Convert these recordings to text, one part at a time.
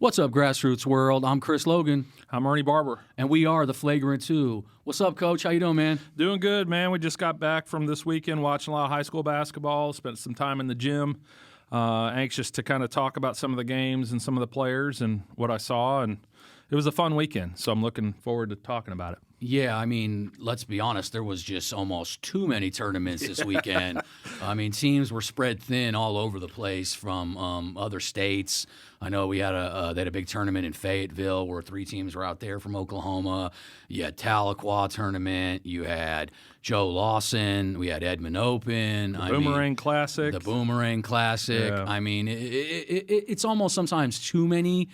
What's up, Grassroots World? I'm Chris Logan. I'm Ernie Barber. And we are the Flagrant 2. What's up, Coach? How you doing, man? Doing good, man. We just got back from this weekend watching a lot of high school basketball, spent some time in the gym, anxious to kind of talk about some of the games and some of the players and what I saw, and it was a fun weekend, so I'm looking forward to talking about it. Yeah, I mean, let's be honest, there was just almost too many tournaments this weekend. I mean, teams were spread thin all over the place from other states. I know they had a big tournament in Fayetteville where 3 teams were out there from Oklahoma. You had Tahlequah tournament. You had Joe Lawson. We had Edmond Open. The Boomarang Classic. The Boomarang Classic. Yeah. I mean, it's almost sometimes too many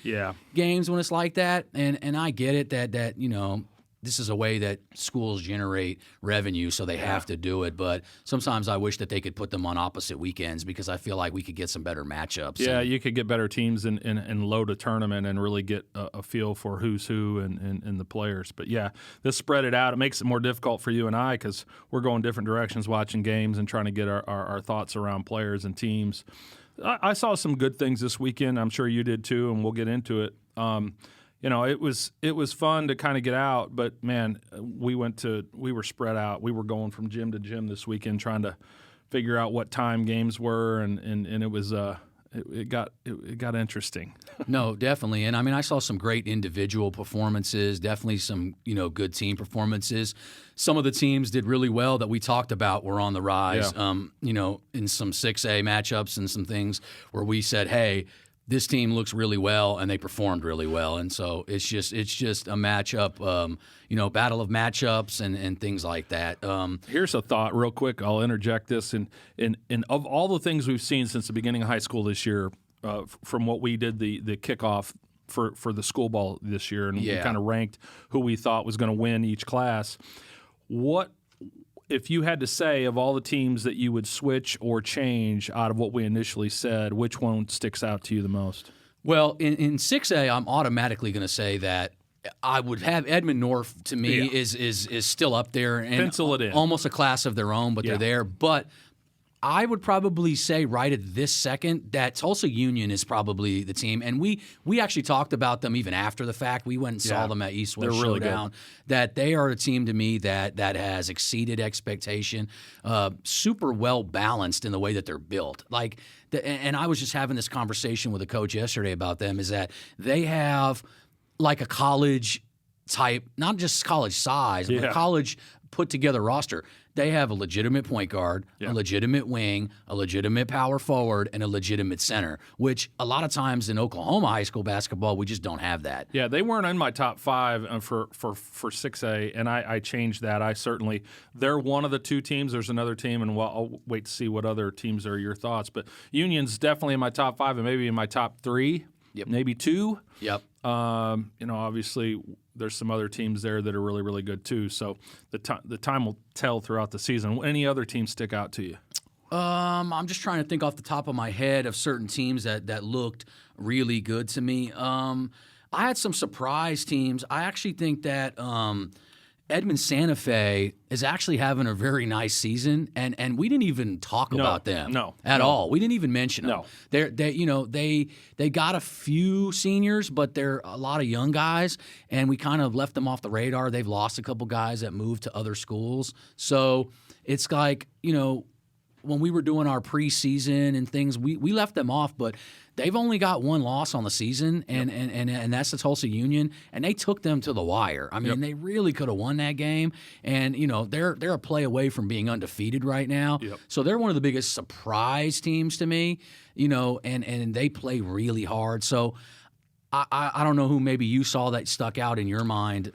games when it's like that. And I get it that you know, this is a way that schools generate revenue, so they have to do it. But sometimes I wish that they could put them on opposite weekends because I feel like we could get some better matchups. Yeah, you could get better teams and load a tournament and really get a feel for who's who and the players. But, yeah, this spread it out. It makes it more difficult for you and I because we're going different directions watching games and trying to get our thoughts around players and teams. I saw some good things this weekend. I'm sure you did too, and we'll get into it. You know, it was fun to kind of get out, but man, we were spread out. We were going from gym to gym this weekend trying to figure out what time games were, and it was it got interesting. No, definitely. And I mean, I saw some great individual performances, definitely some, you know, good team performances. Some of the teams did really well that we talked about were on the rise. Yeah. You know, in some 6A matchups and some things where we said, hey, this team looks really well, and they performed really well. And so it's just a matchup, you know, battle of matchups and things like that. Here's a thought real quick. I'll interject this. And of all the things we've seen since the beginning of high school this year, from what we did the kickoff for the school ball this year, and we kind of ranked who we thought was going to win each class, what – if you had to say of all the teams that you would switch or change out of what we initially said, which one sticks out to you the most? Well, in 6A, I'm automatically going to say that I would have Edmond North, to me, is still up there. And pencil it in. Almost a class of their own, but they're there. But I would probably say right at this second that Tulsa Union is probably the team. And we actually talked about them even after the fact. We went and saw them at East West really Showdown. That they are a team to me that has exceeded expectation, super well balanced in the way that they're built. Like, and I was just having this conversation with a coach yesterday about them, is that they have like a college type, not just college size, but college put together roster. They have a legitimate point guard, a legitimate wing, a legitimate power forward, and a legitimate center, which a lot of times in Oklahoma high school basketball, we just don't have that. Yeah, they weren't in my top 5 for 6A, and I changed that. They're one of the 2 teams. There's another team, and I'll wait to see what other teams are your thoughts. But Union's definitely in my top 5 and maybe in my top 3, maybe 2. Yep. You know, obviously there's some other teams there that are really, really good too. So the time will tell throughout the season. Any other teams stick out to you? I'm just trying to think off the top of my head of certain teams that looked really good to me. I had some surprise teams. I actually think that Edmond Santa Fe is actually having a very nice season, and we didn't even talk about them at all. We didn't even mention them. They got a few seniors, but they're a lot of young guys, and we kind of left them off the radar. They've lost a couple guys that moved to other schools. So it's like, you know, when we were doing our preseason and things, we left them off, but they've only got 1 loss on the season, and that's the Tulsa Union, and they took them to the wire. I mean, they really could have won that game, and you know they're a play away from being undefeated right now. So they're one of the biggest surprise teams to me, you know, and they play really hard. So I don't know who maybe you saw that stuck out in your mind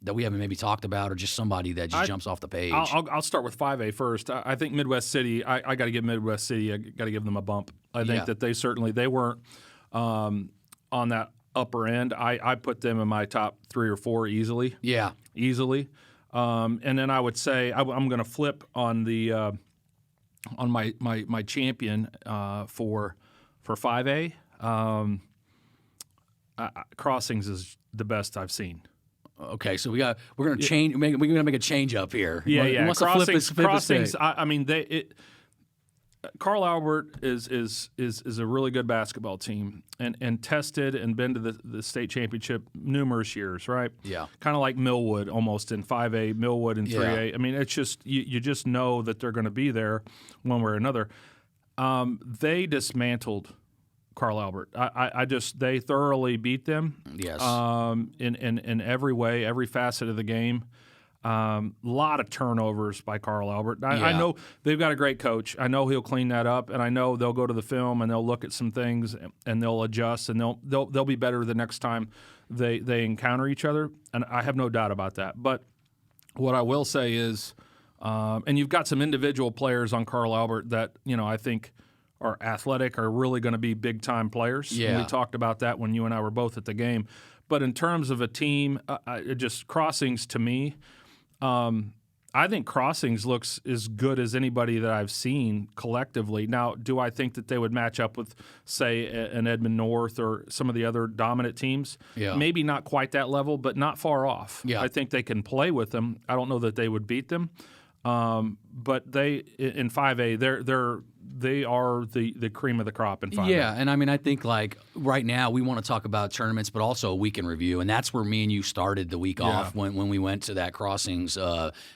that we haven't maybe talked about, or just somebody that just jumps off the page. I'll start with 5A first. I think Midwest City, I got to give Midwest City, I got to give them a bump. I think that they weren't on that upper end. I put them in my top 3 or 4 easily. Yeah. Easily. And then I would say I'm going to flip on the on my champion for 5A. Crossings is the best I've seen. Okay, so we're gonna change. We're gonna make a change up here. Yeah. Crossings. I mean, Carl Albert is a really good basketball team and tested and been to the state championship numerous years, right? Yeah. Kind of like Millwood almost in 5A, Millwood in 3A. Yeah. I mean, it's just you just know that they're going to be there one way or another. They dismantled Carl Albert. They thoroughly beat them. Yes. In every way, every facet of the game. Lot of turnovers by Carl Albert. I know they've got a great coach. I know he'll clean that up, and I know they'll go to the film and they'll look at some things and they'll adjust and they'll be better the next time they encounter each other. And I have no doubt about that. But what I will say is, and you've got some individual players on Carl Albert that I think are athletic, are really going to be big time players. Yeah. And we talked about that when you and I were both at the game. But in terms of a team, just Crossings to me. I think Crossings looks as good as anybody that I've seen collectively. Now, do I think that they would match up with, say, an Edmond North or some of the other dominant teams? Yeah. Maybe not quite that level, but not far off. Yeah. I think they can play with them. I don't know that they would beat them. But they in 5A, they are the cream of the crop in 5A. Yeah, and I mean, I think like right now we want to talk about tournaments, but also a week in review, and that's where me and you started the week off when we went to that Crossings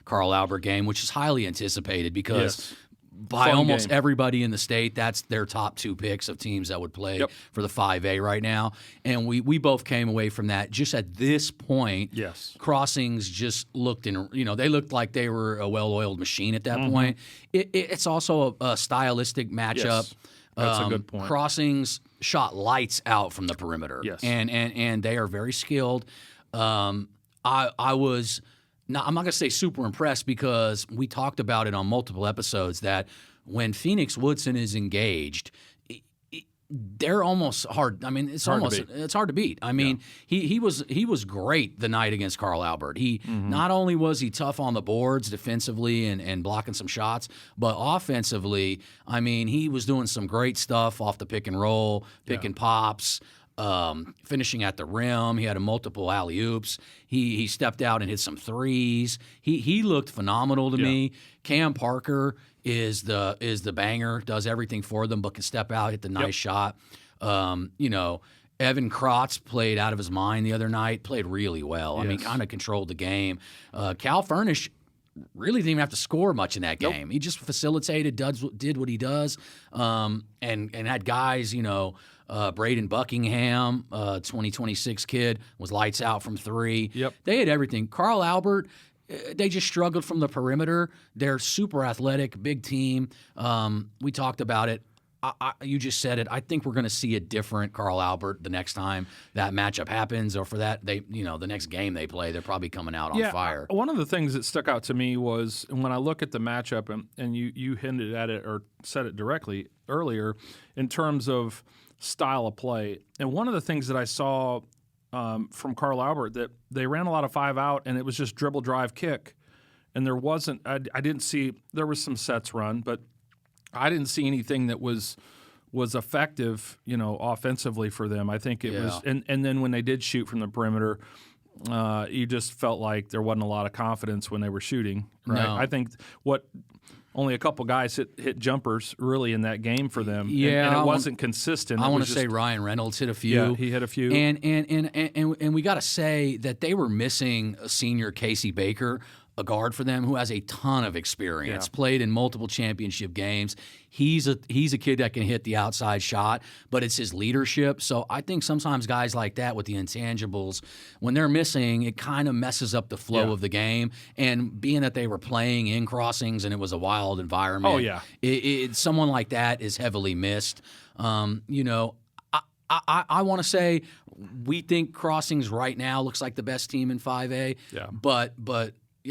Carl Albert game, which is highly anticipated because by Fun almost game. everybody in the state, that's their top two picks of teams that would play for the 5A right now. And we both came away from that just at this point. Yes. Crossings just looked they looked like they were a well-oiled machine at that point. It's also a stylistic matchup. Yes. That's a good point. Crossings shot lights out from the perimeter. Yes. And they are very skilled. I was I'm not going to say super impressed because we talked about it on multiple episodes that when Phoenix Woodson is engaged, they're almost hard. I mean, it's hard to beat. I mean, he was great the night against Carl Albert. He not only was he tough on the boards defensively and blocking some shots, but offensively, I mean, he was doing some great stuff off the pick and roll, pick and pops. Finishing at the rim. He had multiple alley-oops. He stepped out and hit some threes. He looked phenomenal to me. Cam Parker is the banger, does everything for them, but can step out, hit the nice shot. Evan Krotz played out of his mind the other night, played really well. I mean, kind of controlled the game. Cal Furnish really didn't even have to score much in that game. He just facilitated, did what he does, and had guys, Braden Buckingham, 2026 kid, was lights out from three. Yep. They had everything. Carl Albert, they just struggled from the perimeter. They're super athletic, big team. We talked about it. You just said it. I think we're going to see a different Carl Albert the next time that matchup happens, or for that the next game they play, they're probably coming out on fire. One of the things that stuck out to me was when I look at the matchup, and you hinted at it or said it directly earlier in terms of style of play. And one of the things that I saw from Carl Albert, that they ran a lot of 5 out, and it was just dribble, drive, kick. And there wasn't – I didn't see – there was some sets run, but I didn't see anything that was effective, offensively for them. I think it was – and then when they did shoot from the perimeter, you just felt like there wasn't a lot of confidence when they were shooting. Right? No. I think only a couple guys hit jumpers really in that game for them. Yeah, and it wasn't consistent. I want to say Ryan Reynolds hit a few. Yeah, he hit a few. And we got to say that they were missing a senior Casey Baker, a guard for them who has a ton of experience, played in multiple championship games. He's a kid that can hit the outside shot, but it's his leadership. So I think sometimes guys like that with the intangibles, when they're missing, it kind of messes up the flow of the game. And being that they were playing in Crossings and it was a wild environment, someone like that is heavily missed. I want to say we think Crossings right now looks like the best team in 5A. Yeah. But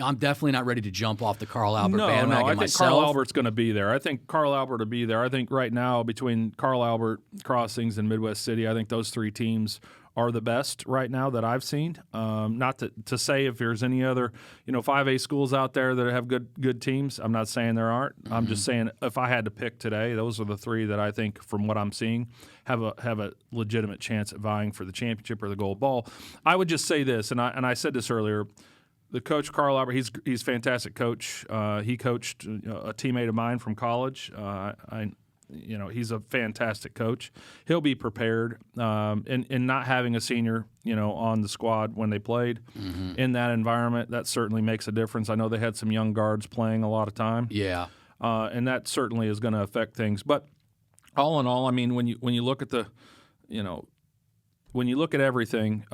I'm definitely not ready to jump off the Carl Albert bandwagon I think myself. Carl Albert's going to be there. I think Carl Albert will be there. I think right now between Carl Albert, Crossings, and Midwest City, I think those three teams are the best right now that I've seen. Not to say if there's any other 5A schools out there that have good teams. I'm not saying there aren't. I'm just saying if I had to pick today, those are the three that I think, from what I'm seeing, have a legitimate chance at vying for the championship or the gold ball. I would just say this, and I said this earlier. the coach Carl Albert, he's a fantastic coach. He coached a teammate of mine from college. He's a fantastic coach. He'll be prepared, and not having a senior, on the squad when they played in that environment, that certainly makes a difference. I know they had some young guards playing a lot of time. Yeah. And that certainly is going to affect things. But all in all, I mean, when you look at when you look at everything,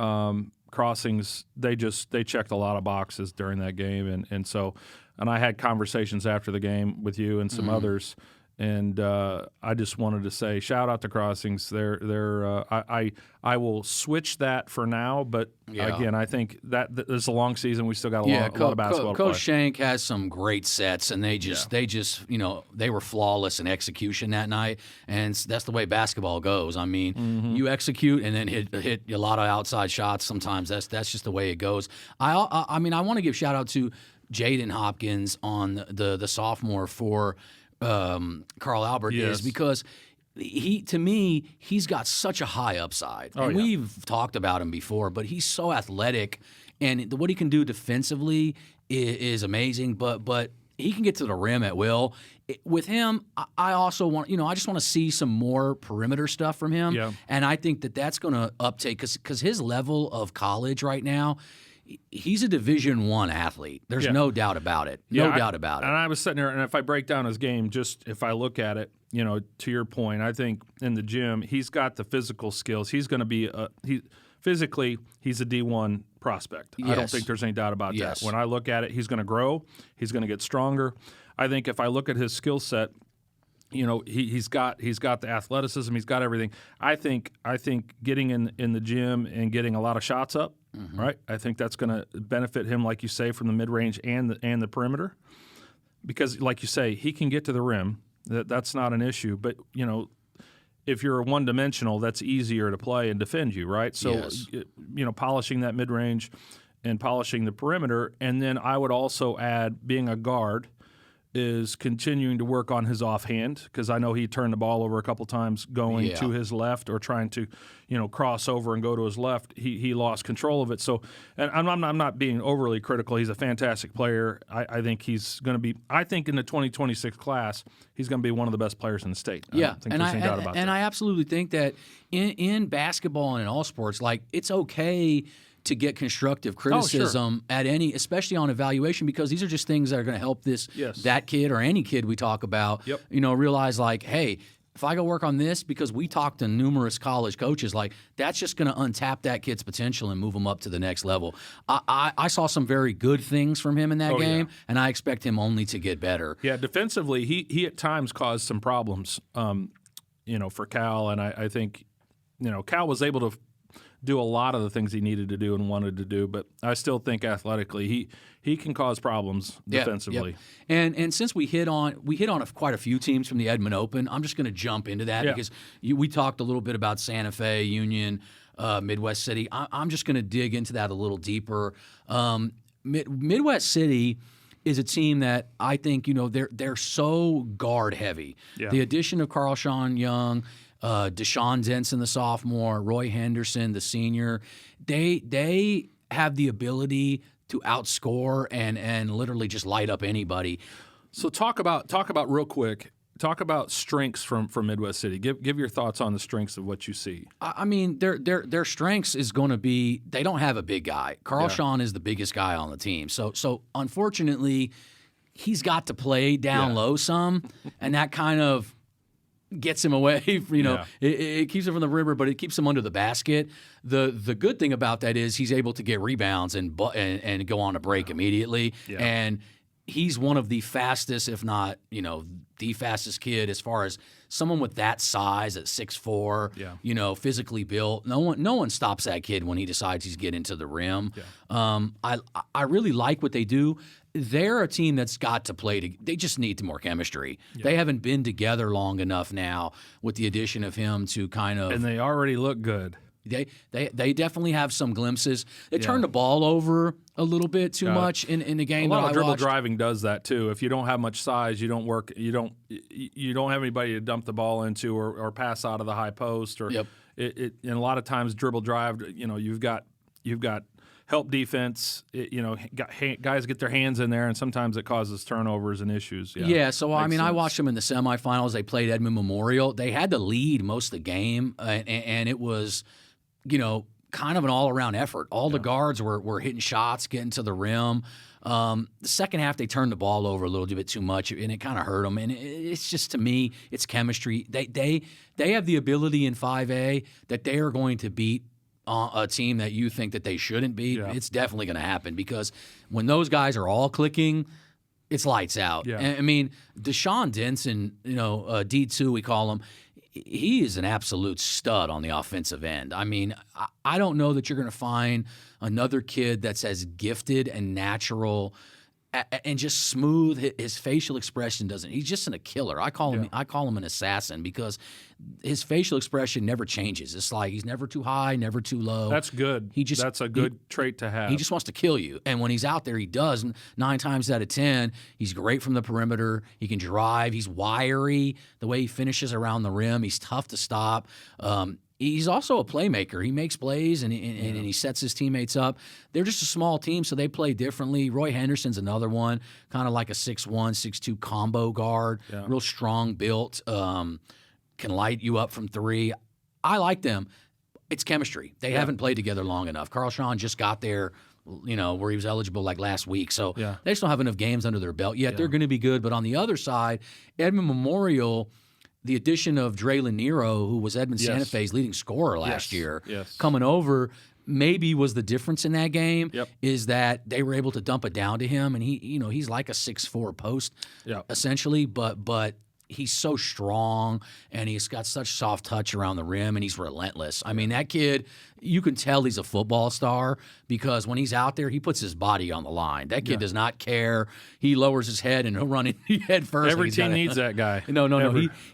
Crossings, they checked a lot of boxes during that game, and I had conversations after the game with you and some others. And I just wanted to say, shout out to Crossings. I will switch that for now, but again, I think that this is a long season. We still got a lot of basketball to play. Coach Shank has some great sets, and they were flawless in execution that night, and that's the way basketball goes. I mean, you execute and then hit a lot of outside shots. Sometimes that's just the way it goes. I want to give shout out to Jaden Hopkins on the sophomore for Carl Albert is because he's got such a high upside. And we've talked about him before, but he's so athletic, and what he can do defensively is amazing, but he can get to the rim at will. With him, I also want, I just want to see some more perimeter stuff from him. Yeah. And I think that's going to uptake because his level of college right now, he's a Division I athlete. There's no doubt about it. No doubt about it. And I was sitting there, and if I break down his game, just if I look at it, to your point, I think in the gym, he's got the physical skills. He's going to be physically, he's a D1 prospect. Yes. I don't think there's any doubt about that. When I look at it, he's going to grow. He's going to get stronger. I think if I look at his skill set, he's got the athleticism. He's got everything. I think getting in the gym and getting a lot of shots up, right? I think that's going to benefit him, like you say, from the mid range and the perimeter, because, like you say, he can get to the rim. That's not an issue. But if you're one dimensional, that's easier to play and defend you, right? So polishing that mid range and polishing the perimeter, and then I would also add being a guard is continuing to work on his offhand, because I know he turned the ball over a couple times going to his left or trying to, cross over and go to his left. He lost control of it. So, and I'm not being overly critical. He's a fantastic player. I think he's going to be. I think in the 2026 class, he's going to be one of the best players in the state. I don't think there's any doubt about that. And I absolutely think that in basketball and in all sports, like, it's okay to get constructive criticism at any, especially on evaluation, because these are just things that are going to help that kid or any kid we talk about, realize, like, hey, if I go work on this, because we talked to numerous college coaches, like, that's just going to untap that kid's potential and move him up to the next level. I saw some very good things from him in that game, and I expect him only to get better. Yeah, defensively, he at times caused some problems, for Cal, and I think, Cal was able to do a lot of the things he needed to do and wanted to do, but I still think athletically he can cause problems defensively. And since we hit on quite a few teams from the Edmond Open, I'm just going to jump into that because we talked a little bit about Santa Fe, Union, Midwest City. I'm just going to dig into that a little deeper. Midwest City is a team that I think they're so guard heavy. Yeah. The addition of Carl-Shawn Young, Deshaun Denson, the sophomore, Roy Henderson, the senior, they have the ability to outscore and literally just light up anybody. So talk about real quick. Talk about strengths from Midwest City. Give your thoughts on the strengths of what you see. I mean, their strengths is going to be they don't have a big guy. Carl-Shawn is the biggest guy on the team. So unfortunately, he's got to play down low some, and that kind of gets him away. It keeps him from the river, but it keeps him under the basket. The good thing about that is he's able to get rebounds and go on a break immediately. Yeah. And he's one of the fastest, if not the fastest kid as far as someone with that size at 6'4", physically built. No one stops that kid when he decides he's getting to the rim. Yeah. I really like what they do. They're a team that's got to play. They just need more chemistry. Yeah. They haven't been together long enough now with the addition of him to kind of. And they already look good. They definitely have some glimpses. They turn the ball over a little bit too much in the game. A lot of dribble driving does that too. If you don't have much size, you don't work. You don't have anybody to dump the ball into or pass out of the high post. Or and a lot of times dribble drive. You've got help defense. Guys get their hands in there, and sometimes it causes turnovers and issues. Yeah. So I Makes I sense. watched them in the semifinals. They played Edmond Memorial. They had the lead most of the game, and it was, kind of an all-around effort. All the guards were hitting shots, getting to the rim. The second half, they turned the ball over a little bit too much, and it kind of hurt them. And it's just, to me, it's chemistry. They have the ability in 5A that they are going to beat a team that you think that they shouldn't beat. Yeah. It's definitely going to happen, because when those guys are all clicking, it's lights out. Yeah. And, Deshaun Denson, D2 we call him, he is an absolute stud on the offensive end. I don't know that you're going to find another kid that's as gifted and natural and just smooth. His facial expression doesn't. He's just a killer. I call him an assassin, because his facial expression never changes. It's like he's never too high, never too low. That's good. That's a good trait to have. He just wants to kill you. And when he's out there, he does. 9 times out of 10, he's great from the perimeter. He can drive. He's wiry. The way he finishes around the rim, he's tough to stop. He's also a playmaker. He makes plays, and he sets his teammates up. They're just a small team, so they play differently. Roy Henderson's another one, kind of like a 6'1", 6'2" combo guard, real strong built, can light you up from 3. I like them. It's chemistry. They haven't played together long enough. Carl Sean just got there, where he was eligible like last week. So they just don't have enough games under their belt yet. They're going to be good. But on the other side, Edmond Memorial, the addition of Draylon Nero, who was Edmond Santa Fe's leading scorer last year, coming over, maybe was the difference in that game. Is that they were able to dump it down to him, and he's like a 6'4" post, essentially, but he's so strong, and he's got such soft touch around the rim, and he's relentless. That kid, you can tell he's a football star, because when he's out there, he puts his body on the line. That kid does not care. He lowers his head, and he'll run in head first. Every team needs that guy. No.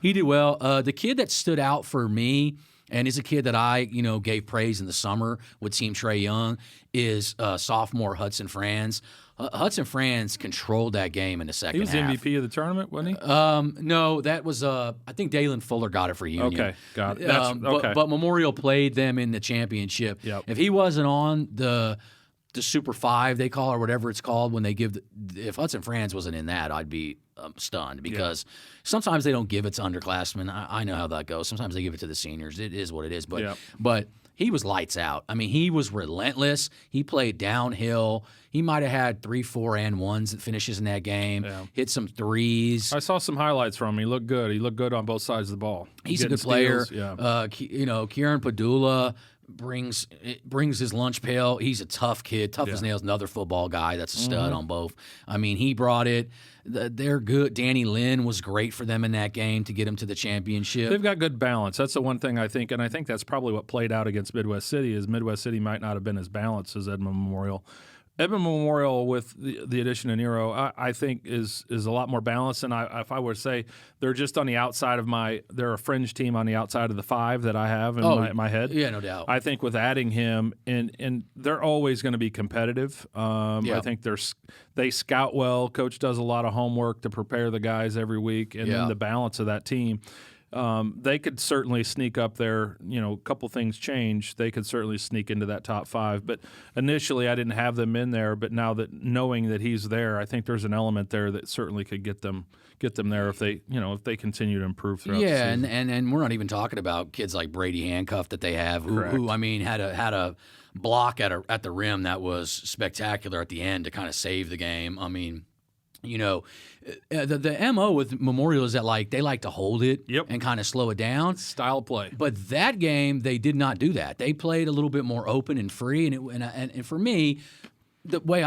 He did well. The kid that stood out for me, and is a kid that I, gave praise in the summer with Team Trae Young, is sophomore Hudson Franz. Hudson Franz controlled that game in the second half. He was MVP of the tournament, wasn't he? No, that was I think Dalen Fuller got it for Union. Okay, got it. Okay. But Memorial played them in the championship. If he wasn't on the Super 5 they call, or whatever it's called, when they give if Hudson Franz wasn't in that, I'd be stunned, because sometimes they don't give it to underclassmen. I know how that goes. Sometimes they give it to the seniors. It is what it is. But he was lights out. He was relentless. He played downhill. He might have had 3, 4, and 1s that finishes in that game. Hit some threes. I saw some highlights from him. He looked good. He looked good on both sides of the ball. He's a good player. Kieran Padula brings his lunch pail. He's a tough kid, tough as nails. Another football guy that's a stud on both. He brought it. They're good. Danny Lynn was great for them in that game to get them to the championship. They've got good balance. That's the one thing I think, and I think that's probably what played out against Midwest City, is Midwest City might not have been as balanced as Edmond Memorial. Edmond Memorial, with the addition of Nero, I think is a lot more balanced. And if I were to say, they're just on the outside of they're a fringe team on the outside of the 5 that I have in my head. Yeah, no doubt. I think with adding him, and they're always going to be competitive. I think they scout well. Coach does a lot of homework to prepare the guys every week, and then the balance of that team. They could certainly sneak up there. A couple things change. They could certainly sneak into that top 5. But initially, I didn't have them in there. But now that knowing that he's there, I think there's an element there that certainly could get them there if they continue to improve throughout the season. and we're not even talking about kids like Brady Handcuff that they have, who had a block at the rim that was spectacular at the end to kind of save the game. The MO with Memorial is that they like to hold it and kind of slow it down. Style play. But that game, they did not do that. They played a little bit more open and free, and for me, the way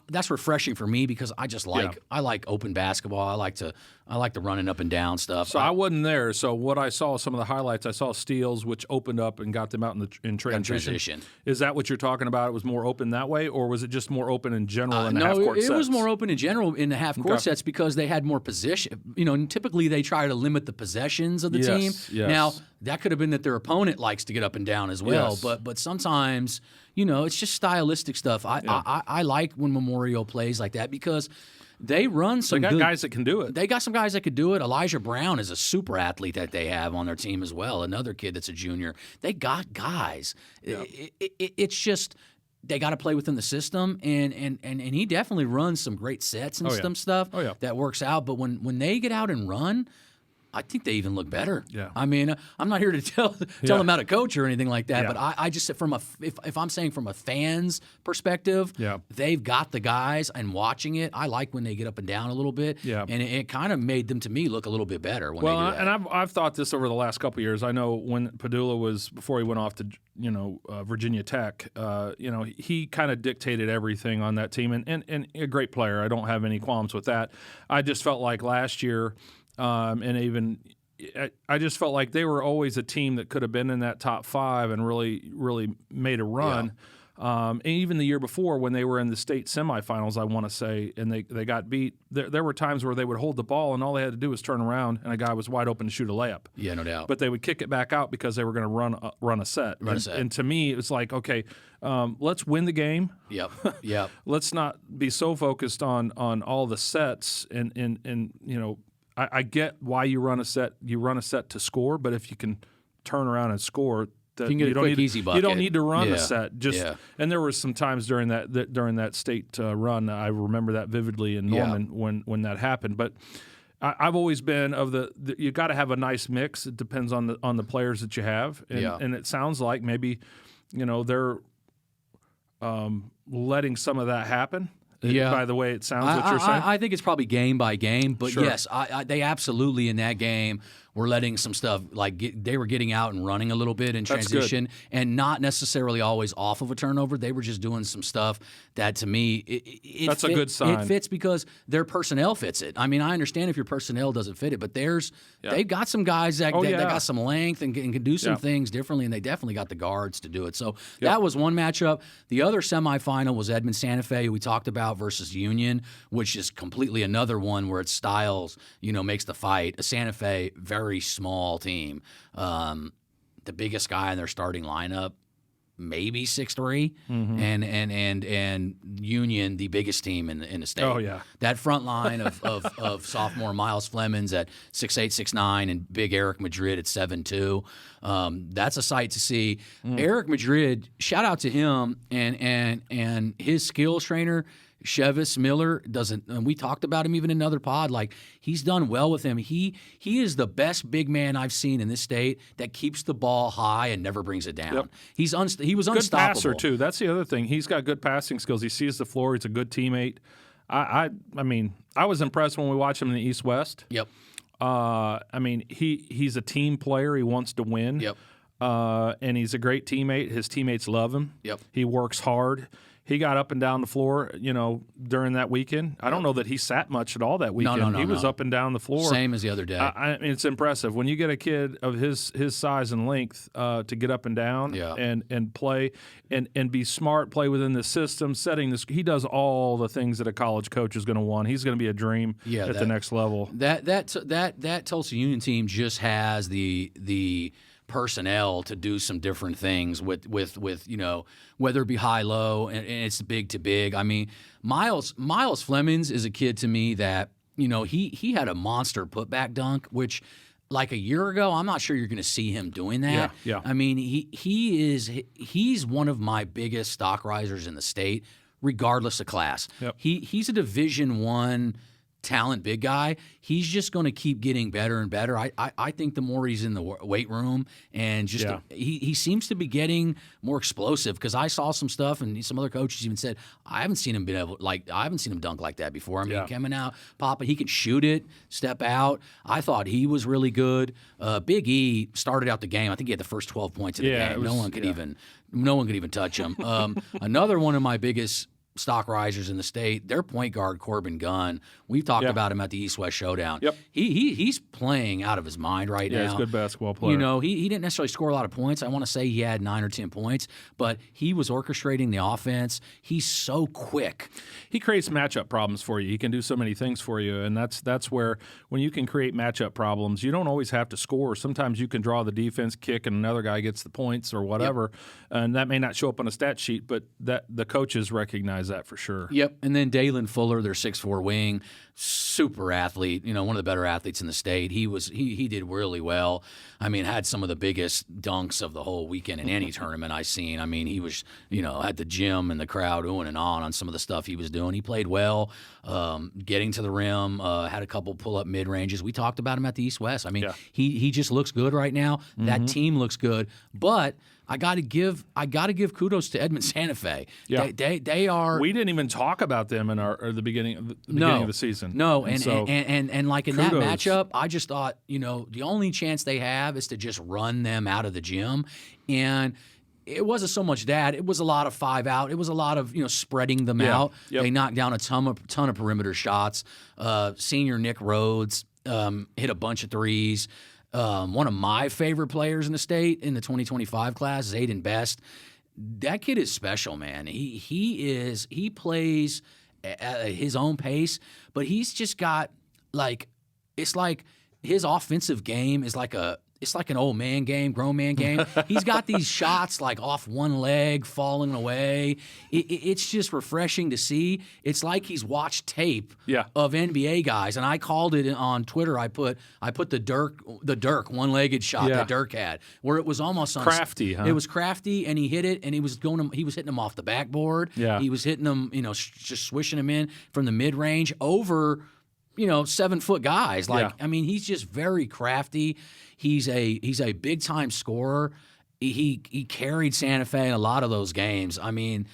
that's refreshing for me, because I like open basketball. I like the running up and down stuff. So I wasn't there. So what I saw, some of the highlights, I saw steals, which opened up and got them out in transition. Is that what you're talking about? It was more open that way, or was it just more open in general in the half-court sets? No, it was more open in general in the half-court sets, because they had more possession. And typically they try to limit the possessions of the team. Yes. Now, that could have been that their opponent likes to get up and down as well. Yes. But sometimes, it's just stylistic stuff. I like when Memorial plays like that, because they run some. They got guys that can do it. They got some guys that could do it. Elijah Brown is a super athlete that they have on their team as well. Another kid that's a junior. They got guys. Yeah. It's just they got to play within the system, and he definitely runs some great sets and some stuff that works out. But when they get out and run, I think they even look better. Yeah. I mean, I'm not here to tell them how to coach or anything like that, but I just if I'm saying from a fan's perspective, they've got the guys, and watching it, I like when they get up and down a little bit, and it kind of made them to me look a little bit better when they do that. And I've thought this over the last couple of years. I know when Padula was, before he went off to Virginia Tech, he kind of dictated everything on that team, and a great player. I don't have any qualms with that. I just felt like last year. I just felt like they were always a team that could have been in that top 5 and really, really made a run. And even the year before, when they were in the state semifinals, I want to say, and they got beat, there were times where they would hold the ball and all they had to do was turn around and a guy was wide open to shoot a layup. Yeah, no doubt. But they would kick it back out because they were going to run a set. And to me, it's like, okay, let's win the game. Yep. Let's not be so focused on all the sets and I get why you run a set. You run a set to score, but if you can turn around and score, you don't need easy bucket. You don't need to run the set. And there were some times during that state run. I remember that vividly in Norman when that happened. But I've always been of you got to have a nice mix. It depends on the players that you have, and it sounds like maybe they're letting some of that happen. By the way, it sounds what you're saying. I think it's probably game by game, but yes, they absolutely in that game were letting some stuff they were getting out and running a little bit in transition, and not necessarily always off of a turnover. They were just doing some stuff that, to me, that's a good sign. It fits because their personnel fits it. I mean, I understand if your personnel doesn't fit it, but they've got some guys that got some length and can do some things differently, and they definitely got the guards to do it. So that was one matchup. The other semifinal was Edmond Santa Fe, who we talked about, versus Union, which is completely another one where it's styles, makes the fight. A Santa Fe, very small team. The biggest guy in their starting lineup, maybe 6'3", and Union, the biggest team in the state. Oh yeah, that front line of sophomore Miles Flemings at 6'8", 6'9", and big Eric Madrid at 7'2". That's a sight to see. Eric Madrid, shout out to him and his skills trainer. Chevis Miller doesn't, and we talked about him even in another pod. Like, he's done well with him. He is the best big man I've seen in this state that keeps the ball high and never brings it down. He was unstoppable. Good passer too. That's the other thing. He's got good passing skills. He sees the floor. He's a good teammate. I mean, I was impressed when we watched him in the East West. Yep. I mean, he's a team player. He wants to win. Yep. And he's a great teammate. His teammates love him. Yep. He works hard. He got up and down the floor, during that weekend. I don't know that he sat much at all that weekend. He was up and down the floor. Same as the other day. I mean, it's impressive. When you get a kid of his size and length to get up and down and play and be smart, play within the system, setting this. He does all the things that a college coach is going to want. He's going to be a dream at the next level. That Tulsa Union team just has the personnel to do some different things with whether it be high low and it's big to big. I mean, Miles Flemings is a kid to me that he had a monster putback dunk, which like a year ago I'm not sure you're going to see him doing that. Yeah. I mean, he's one of my biggest stock risers in the state, regardless of class. Yep. He's a Division I talent big guy. He's just going to keep getting better and better. I think the more he's in the weight room and just he seems to be getting more explosive, because I saw some stuff and some other coaches even said I haven't seen him dunk like that before. I mean, coming out, popping, he can shoot it, step out. I thought he was really good. Big E started out the game. I think he had the first 12 points of the game. No one could even touch him. Another one of my biggest stock risers in the state, their point guard Corbin Gunn. We've talked about him at the East-West Showdown. Yep. He's playing out of his mind right now. Yeah, he's a good basketball player. He didn't necessarily score a lot of points. I want to say he had 9 or 10 points, but he was orchestrating the offense. He's so quick. He creates matchup problems for you. He can do so many things for you, and that's where when you can create matchup problems, you don't always have to score. Sometimes you can draw the defense, kick, and another guy gets the points or whatever, and that may not show up on a stat sheet, but that the coaches recognize recognize that for sure. Yep. And then Dalen Fuller, their 6'4" wing, super athlete, one of the better athletes in the state. He did really well. I mean, had some of the biggest dunks of the whole weekend in any tournament I've seen. I mean, he was, at the gym and the crowd oohing and on some of the stuff he was doing. He played well, getting to the rim, had a couple pull-up mid-ranges. We talked about him at the East-West. I mean, he just looks good right now. Mm-hmm. That team looks good. But I got to give kudos to Edmond Santa Fe. Yeah. They are. We didn't even talk about them in the beginning of the season. No, and like in kudos. that matchup, I just thought, the only chance they have is to just run them out of the gym. And it wasn't so much that. It was a lot of 5 out. It was a lot of, spreading them out. Yep. They knocked down a ton of perimeter shots. Senior Nick Rhodes hit a bunch of threes. One of my favorite players in the state in the 2025 class is Aiden Best. That kid is special, man. He plays at his own pace, but he's just got it's like his offensive game is it's like an old man game, grown man game. He's got these shots like off one leg, falling away. It's just refreshing to see. It's like he's watched tape of NBA guys, and I called it on Twitter. I put the Dirk one-legged shot that Dirk had, where it was almost crafty. Huh? It was crafty, and he hit it, and he was hitting them off the backboard. Yeah. He was hitting them, just swishing them in from the mid range over 7-foot guys. I mean, he's just very crafty. He's a big time scorer. He carried Santa Fe in a lot of those games. I mean,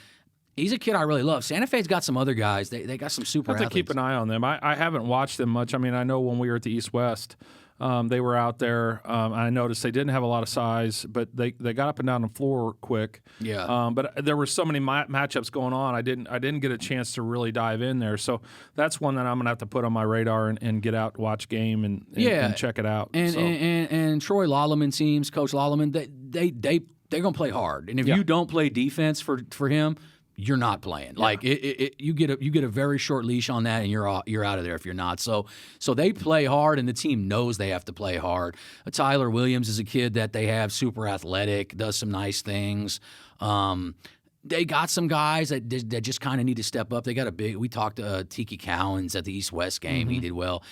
he's a kid I really love. Santa Fe's got some other guys. They got some super athletes. I have to keep an eye on them. I haven't watched them much. I mean, I know when we were at the East-West, they were out there. I noticed they didn't have a lot of size, but they got up and down the floor quick. Yeah. But there were so many matchups going on. I didn't get a chance to really dive in there. So that's one that I'm gonna have to put on my radar and get out, watch game, and check it out. And Troy Lolleman teams, Coach Lolleman, they're gonna play hard. And if you don't play defense for him, you're not playing. Like you get a very short leash on that, and you're out of there if you're not. So they play hard, and the team knows they have to play hard. Tyler Williams is a kid that they have, super athletic, does some nice things. They got some guys that just kind of need to step up. They got we talked to Tiki Cowens at the East-West game. Mm-hmm. He did well.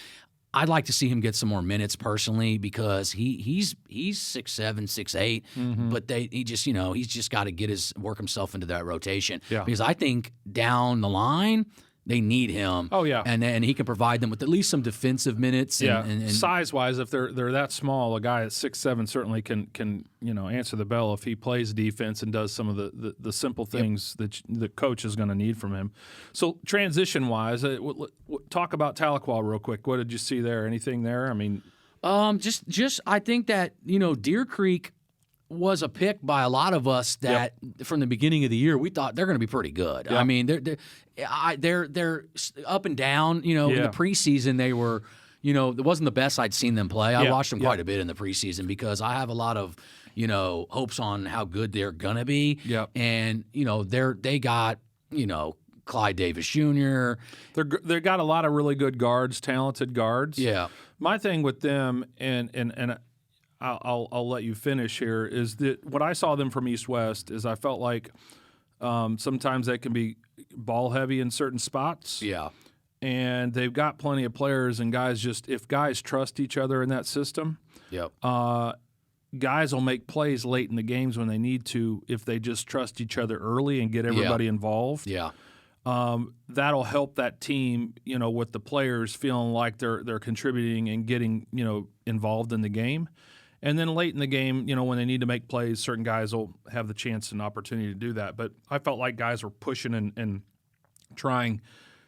I'd like to see him get some more minutes personally, because he's 6'7", 6'8", mm-hmm. but he's just got to work himself into that rotation. Yeah. Because I think down the line they need him. Oh yeah, and he can provide them with at least some defensive minutes. And size-wise, if they're that small, a guy at 6'7" certainly can answer the bell if he plays defense and does some of the simple things that the coach is going to need from him. So transition-wise, talk about Tahlequah real quick. What did you see there? Anything there? I mean, just I think that Deer Creek was a pick by a lot of us that from the beginning of the year we thought they're going to be pretty good. I mean, they're up and down. In the preseason they were, it wasn't the best I'd seen them play. I watched them quite a bit in the preseason because I have a lot of hopes on how good they're gonna be. Yep. And they got Clyde Davis Jr. They got a lot of really good guards, talented guards. Yeah. My thing with them and I'll let you finish here, is that what I saw them from East-West is I felt like sometimes they can be ball heavy in certain spots. Yeah. And they've got plenty of players and guys if guys trust each other in that system, guys will make plays late in the games when they need to if they just trust each other early and get everybody involved. Yeah. That'll help that team, with the players feeling like they're contributing and getting, involved in the game. And then late in the game, when they need to make plays, certain guys will have the chance and opportunity to do that. But I felt like guys were pushing and trying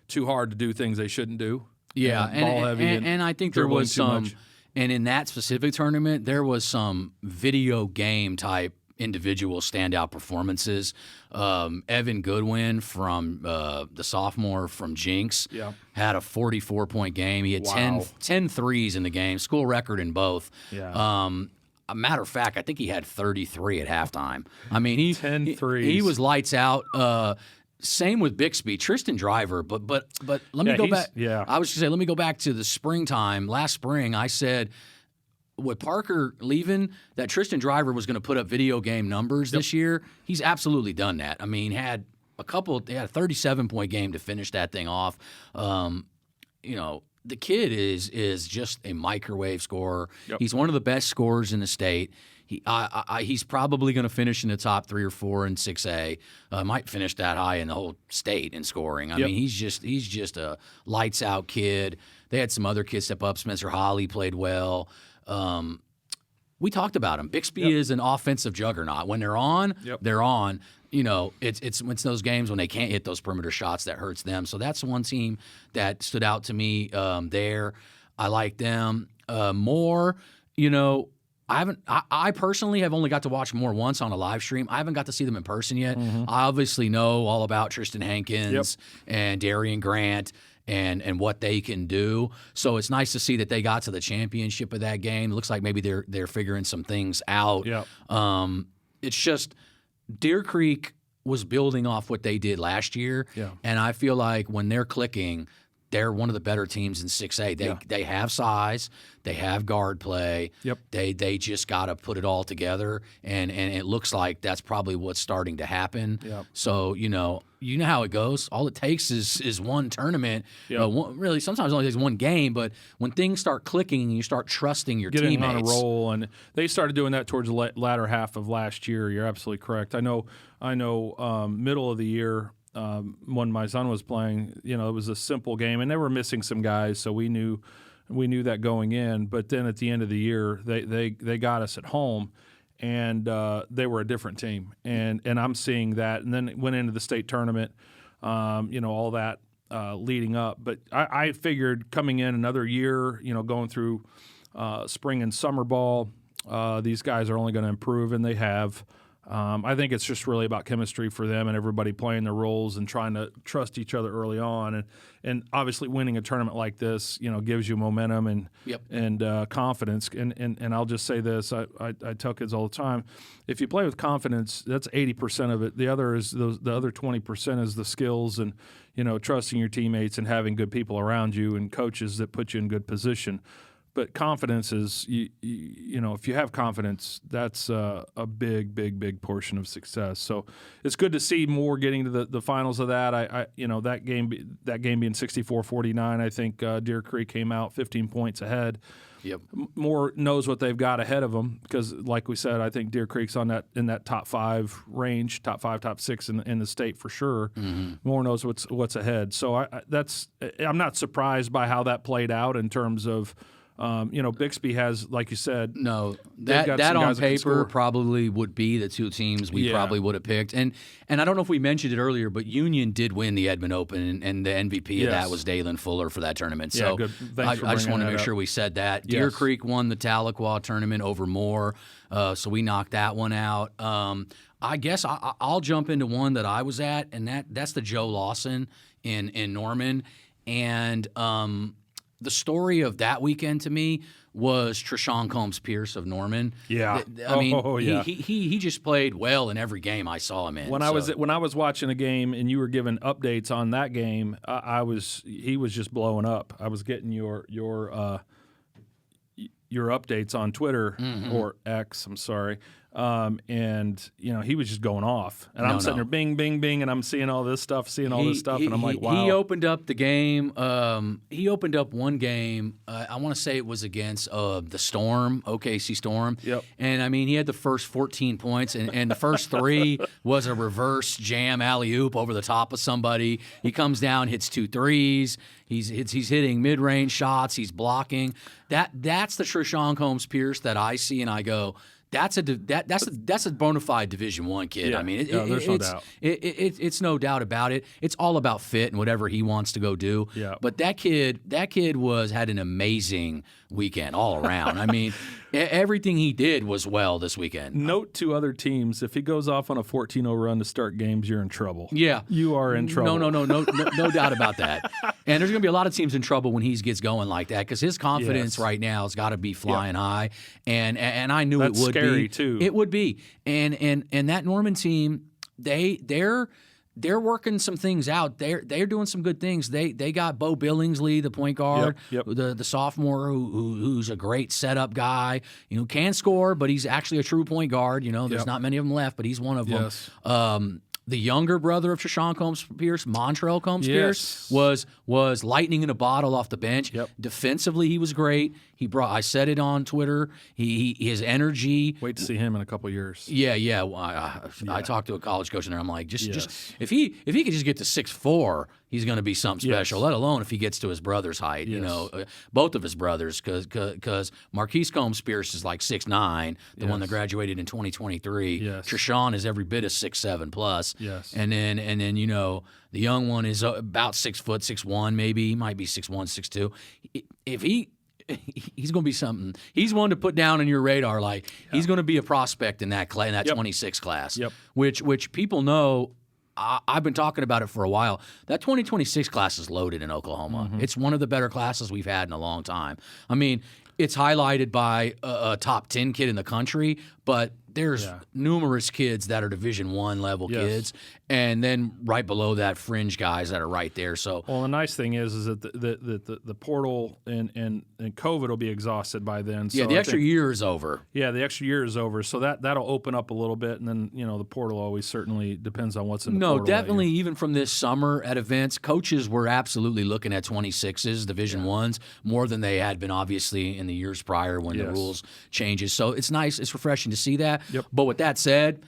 too hard to do things they shouldn't do. Yeah, ball heavy and I think there was some, and in that specific tournament, there was some video game type individual standout performances. Evan Goodwin from the sophomore from Jinx had a 44-point game. He had 10 threes in the game, school record in both. Yeah. A matter of fact, I think he had 33 at halftime. I mean, 10 threes. He was lights out. Same with Bixby, Tristan Driver. But let me go back. Yeah. I was going to say, let me go back to the springtime. Last spring, I said, with Parker leaving, that Tristan Driver was going to put up video game numbers this year. He's absolutely done that. I mean, had They had a 37-point game to finish that thing off. The kid is just a microwave scorer. Yep. He's one of the best scorers in the state. He's probably going to finish in the top 3 or 4 in 6A. Might finish that high in the whole state in scoring. I mean, he's just a lights out kid. They had some other kids step up. Spencer Holly played well. We talked about him. Bixby is an offensive juggernaut. When they're on, they're on. It's those games when they can't hit those perimeter shots that hurts them. So that's one team that stood out to me there. I like them more. I personally have only got to watch Moore once on a live stream. I haven't got to see them in person yet. I obviously know all about Tristan Hankins and Darian Grant and what they can do. So it's nice to see that they got to the championship of that game. It looks like maybe they're figuring some things out. It's just Deer Creek was building off what they did last year, and I feel like when they're clicking, they're one of the better teams in 6A. They have size, they have guard play. They just got to put it all together, and it looks like that's probably what's starting to happen. So you know how it goes. All it takes is one tournament. Really, sometimes it only takes one game. But when things start clicking and you start trusting your teammates, getting on a roll, and they started doing that towards the latter half of last year. You're absolutely correct. I know. Middle of the year. When my son was playing, it was a simple game, and they were missing some guys, so we knew that going in. But then at the end of the year, they got us at home, and they were a different team, and I'm seeing that. And then it went into the state tournament, all that leading up. But I figured coming in another year, going through spring and summer ball, these guys are only going to improve, and they have. I think it's just really about chemistry for them and everybody playing their roles and trying to trust each other early on. And obviously winning a tournament like this, gives you momentum and confidence. And I'll just say this, I tell kids all the time, if you play with confidence, that's 80% of it. The other 20% is the skills and, trusting your teammates and having good people around you and coaches that put you in good position. But confidence is, if you have confidence, that's a big, big, big portion of success. So it's good to see Moore getting to the finals of that. That game being 64-49, I think Deer Creek came out 15 points ahead. Moore knows what they've got ahead of them because, like we said, I think Deer Creek's in that top 5 range, top 5, top 6 in the state for sure. Moore knows what's ahead. So I'm not surprised by how that played out in terms of. Bixby has, like you said, that on paper probably would be the two teams we probably would have picked. And I don't know if we mentioned it earlier, but Union did win the Edmond Open, and the MVP of that was Dalen Fuller for that tournament. So good. I just want to make sure we said that. Deer Creek won the Tahlequah tournament over Moore, so we knocked that one out. I guess I'll jump into one that I was at, and that's the Joe Lawson in Norman, and the story of that weekend to me was Treshawn Combs-Pierce of Norman. He just played well in every game I saw him in. When I was watching a game and you were giving updates on that game, he was just blowing up. I was getting your updates on Twitter or X. I'm sorry. And he was just going off, and I'm sitting there, bing, bing, bing, and I'm seeing all this stuff, and I'm like, wow. He opened up the game. He opened up one game. I want to say it was against the Storm, OKC Storm. And he had the first 14 points, and the first 3 was a reverse jam alley-oop over the top of somebody. He comes down, hits 2 threes. He's hitting mid-range shots. He's blocking. That's the Treshawn Combs-Pierce that I see, and I go, that's a bona fide Division I kid. There's no doubt. It's no doubt about it. It's all about fit and whatever he wants to go do. But that kid had an amazing weekend all around. Everything he did was well this weekend. Note to other teams: if he goes off on a 14-0 run to start games, you're in trouble. Yeah, you are in trouble. No doubt about that. And there's going to be a lot of teams in trouble when he gets going like that because his confidence right now has got to be flying high. And I knew That's it would scary be too. It would be. And that Norman team, they're working some things out. They're doing some good things. They got Bo Billingsley, the point guard, the sophomore who's a great setup guy. Can score, but he's actually a true point guard. There's not many of them left, but he's one of them. the younger brother of Shashawn Combs-Pierce, Montrell Combs-Pierce, was lightning in a bottle off the bench. Yep. Defensively, he was great. I said it on Twitter. His energy. Wait to see him in a couple years. Yeah. Well, I talked to a college coach in there. I'm like, just if he could just get to 6'4", he's going to be something special. Let alone if he gets to his brother's height. Both of his brothers, because Marquise Combs-Pierce is like 6'9", the one that graduated in 2023. Yes. Treshawn is every bit of 6'7" plus. Yes. And then the young one is about 6 foot, 6'1", maybe. He might be 6'1", 6'2". If he's going to be something. He's one to put down on your radar. Like he's going to be a prospect in that 26 class. Yep. Which people know. I've been talking about it for a while. That 2026 class is loaded in Oklahoma. Mm-hmm. It's one of the better classes we've had in a long time. I mean, it's highlighted by a top 10 kid in the country, but there's numerous kids that are Division I level kids, and then right below that, fringe guys that are right there. So, well, the nice thing is that the portal and COVID will be exhausted by then. So the extra year is over. Yeah, the extra year is over, so that'll open up a little bit, and then the portal always certainly depends on what's in the portal. No, definitely. Even from this summer at events, coaches were absolutely looking at 26s, Division I's, more than they had been obviously in the years prior when the rules changes. So it's nice, it's refreshing to see that. Yep. But with that said,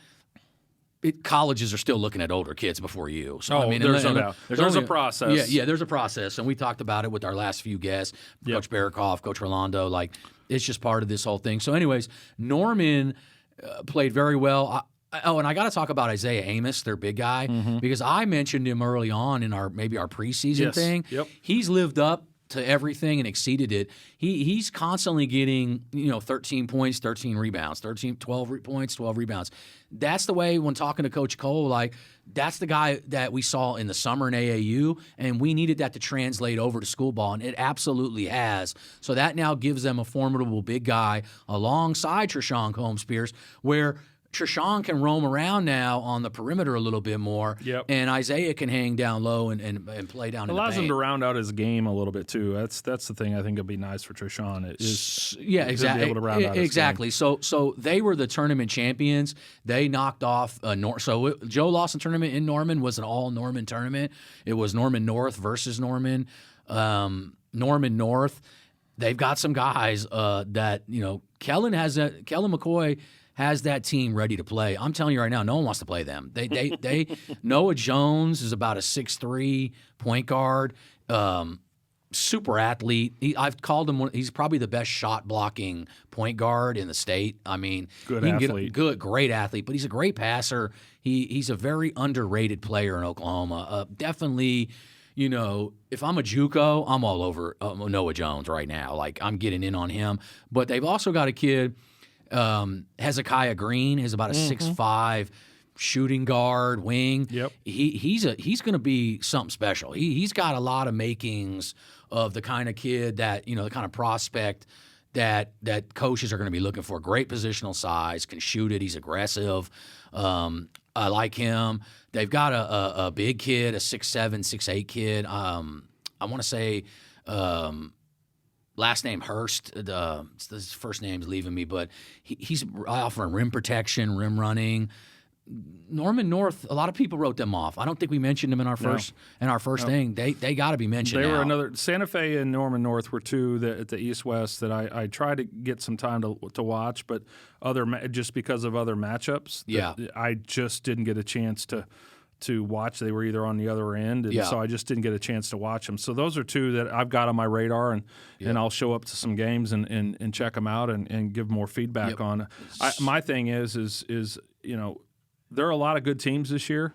colleges are still looking at older kids before you. So, there's no doubt. There's a process. Yeah, there's a process, and we talked about it with our last few guests, Coach Barakoff, Coach Rolando. Like, it's just part of this whole thing. So, anyways, Norman played very well. And I got to talk about Isaiah Amos, their big guy, because I mentioned him early on in our preseason thing. Yep. He's lived up to everything and exceeded it. He's constantly getting 13 points, 13 rebounds, 12 points, 12 rebounds. That's the way when talking to Coach Cole, like that's the guy that we saw in the summer in AAU, and we needed that to translate over to school ball, and it absolutely has. So that now gives them a formidable big guy alongside Treshawn Combs-Pierce, where Treshawn can roam around now on the perimeter a little bit more, and Isaiah can hang down low and play down in the paint. Allows him to round out his game a little bit too. That's the thing I think would be nice for Treshawn. Exactly. Be able to round out his game. So they were the tournament champions. They knocked off Joe Lawson tournament in Norman was an all Norman tournament. It was Norman North versus Norman. Norman North. They've got some guys that Kellen McCoy has that team ready to play. I'm telling you right now, no one wants to play them. They Noah Jones is about a 6'3" point guard, super athlete. I've called him he's probably the best shot blocking point guard in the state. I mean, great athlete, but he's a great passer. He's a very underrated player in Oklahoma. Definitely. If I'm a JUCO, I'm all over Noah Jones right now. Like I'm getting in on him. But they've also got a kid. Hezekiah Green is about a 6'5" shooting guard, wing. Yep. He's going to be something special. He's got a lot of makings of the kind of kid that the kind of prospect that coaches are going to be looking for. Great positional size, can shoot it. He's aggressive. I like him. They've got a big kid, a 6'7", 6'8" kid. I want to say. Last name Hurst. His first name's leaving me, but he's offering rim protection, rim running. Norman North. A lot of people wrote them off. I don't think we mentioned them in our first thing. They got to be mentioned. They now. were another. Santa Fe and Norman North were two at the East West that I tried to get some time to watch, but just because of other matchups. I just didn't get a chance to watch. They were either on the other end, and so I just didn't get a chance to watch them. So those are two that I've got on my radar, and I'll show up to some games and check them out and give more feedback on. My thing is there are a lot of good teams this year,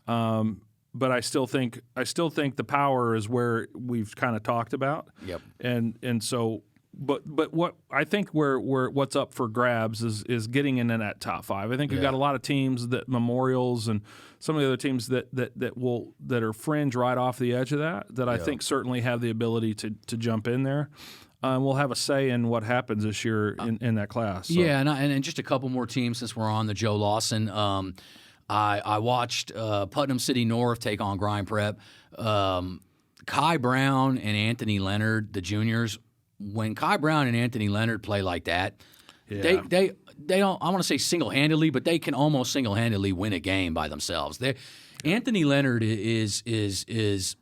but I still think the power is where we've kind of talked about. Yep. And so. But what I think what's up for grabs is getting in that top five. I think we've got a lot of teams that Memorials and some of the other teams that are fringe right off the edge of that I think certainly have the ability to jump in there. We'll have a say in what happens this year in that class. So. Yeah, and just a couple more teams since we're on the Joe Lawson. I watched Putnam City North take on Grind Prep. Kai Brown and Anthony Leonard, the juniors. When Kai Brown and Anthony Leonard play like that, they they don't. I want to say single-handedly, but they can almost single-handedly win a game by themselves. Anthony Leonard is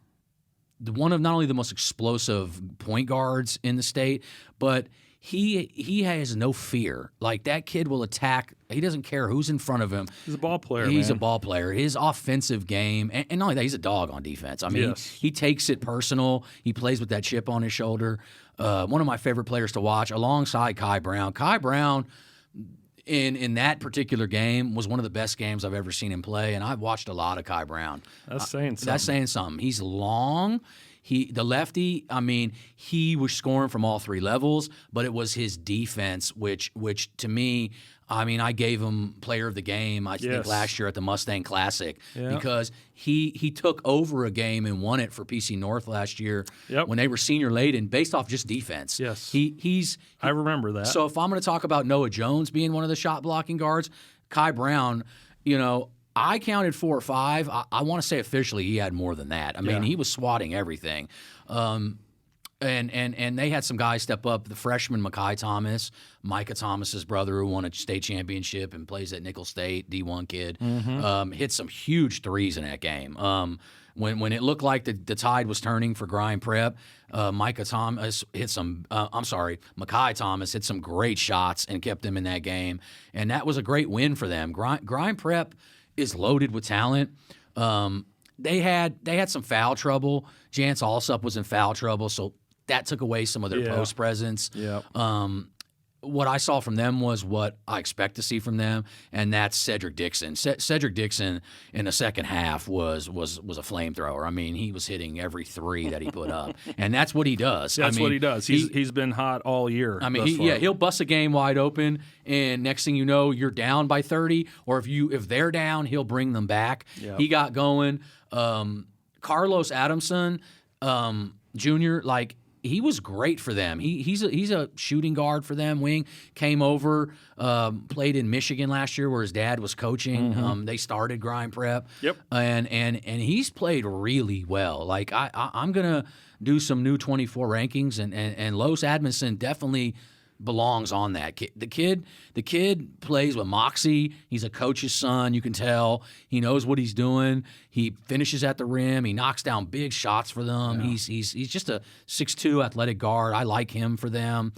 one of not only the most explosive point guards in the state, but he has no fear. Like, that kid will attack. He doesn't care who's in front of him. He's a ball player. He's a ball player. His offensive game, and not only that, he's a dog on defense. I mean, Yes. he takes it personal. He plays with that chip on his shoulder. One of my favorite players to watch, alongside Kai Brown. Kai Brown, in that particular game, was one of the best games I've ever seen him play, and I've watched a lot of Kai Brown. That's saying something. That's saying something. He's long. The lefty, I mean, he was scoring from all three levels, but it was his defense, which to me, I mean, I gave him player of the game, I think, last year at the Mustang Classic, because he took over a game and won it for PC North last year when they were senior laden, based off just defense. Yes. I remember that. So if I'm going to talk about Noah Jones being one of the shot blocking guards, Kai Brown, I counted 4 or 5. I want to say officially he had more than that. I mean, he was swatting everything. And they had some guys step up. The freshman Micah Thomas, Micah Thomas's brother, who won a state championship and plays at Nickel State, D1 kid, hit some huge threes in that game. When it looked like the tide was turning for Grind Prep, Micah Thomas hit some. Micah Thomas hit some great shots and kept them in that game, and that was a great win for them. Grind Prep is loaded with talent. They had some foul trouble. Jance Alsup was in foul trouble, so that took away some of their post presence. What I saw from them was what I expect to see from them, and that's Cedric Dixon. Cedric Dixon in the second half was a flamethrower. I mean, he was hitting every three that he put up, and that's what he does. That's what he does. He's been hot all year. I mean, he'll bust a game wide open, and next thing you know, you're down by 30, or if they're down, he'll bring them back. He got going. Carlos Adamson Jr., he was great for them. He's a shooting guard for them. Wing came over, played in Michigan last year where his dad was coaching. They started Grind Prep. And he's played really well. I'm gonna do some new 24 rankings, and Los Adamson definitely belongs on that. The kid plays with moxie. He's a coach's son. You can tell he knows what he's doing. He finishes at the rim. He knocks down big shots for them. He's just a 6'2" athletic guard. I like him for them.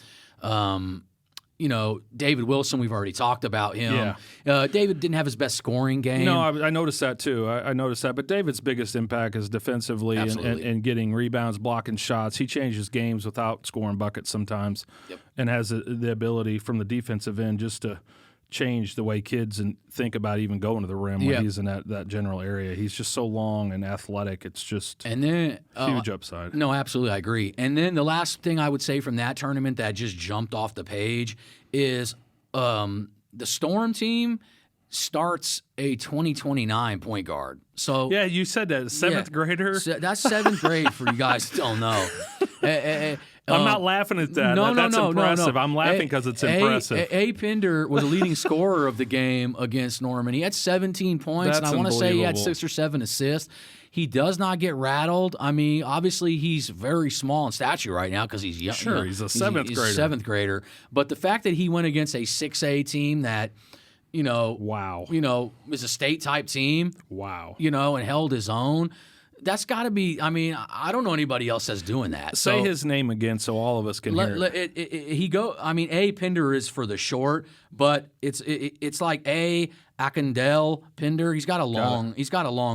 David Wilson, we've already talked about him. David didn't have his best scoring game. No, I noticed that too. I noticed that. But David's biggest impact is defensively and getting rebounds, blocking shots. He changes games without scoring buckets sometimes, and has the ability from the defensive end just to change the way kids think about even going to the rim when he's in that general area. He's just so long and athletic. It's just huge upside. No, absolutely, I agree. And then the last thing I would say from that tournament that just jumped off the page is the Storm team starts a 2029 point guard. So you said that, seventh grader. That's 7th grade for you guys who don't know. I'm not laughing at that. That's impressive. I'm laughing because it's impressive. A. Pinder was a leading scorer of the game against Norman. He had 17 points, and I want to say he had 6 or 7 assists. He does not get rattled. I mean, obviously, he's very small in stature right now because he's young. Sure, he's a 7th grader. He's a 7th grader. But the fact that he went against a 6A team that, is a state-type team. Wow. And held his own. That's got to be. I mean, I don't know anybody else that's doing that. Say his name again so all of us can hear it. A. Pinder is for the short, but it's like A. Akandel Pinder. He's got a long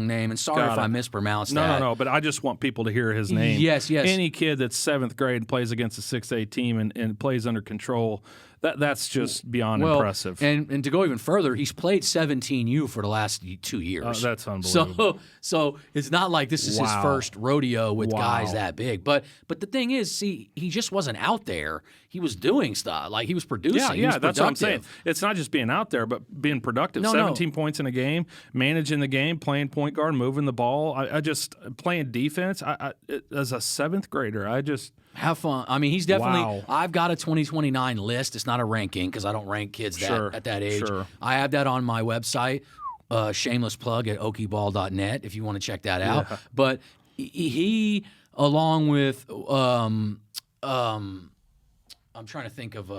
name, and sorry if I mispronounced that. No. But I just want people to hear his name. Yes. Any kid that's 7th grade and plays against a 6A team and plays under control. That's just beyond impressive. And to go even further, he's played 17U for the last 2 years. That's unbelievable. So it's not like this is his first rodeo with guys that big. But the thing is, he just wasn't out there. He was doing stuff. He was producing. Yeah, that's what I'm saying. It's not just being out there, but being productive. 17 points in a game, managing the game, playing point guard, moving the ball. I just playing defense. As a 7th grader, I just have fun. I mean, he's definitely. I've got a 2029 list. It's not a ranking because I don't rank kids at that age. Sure. I have that on my website. Shameless plug at okieball.net if you want to check that out. Yeah. But he, along with, I'm trying to think of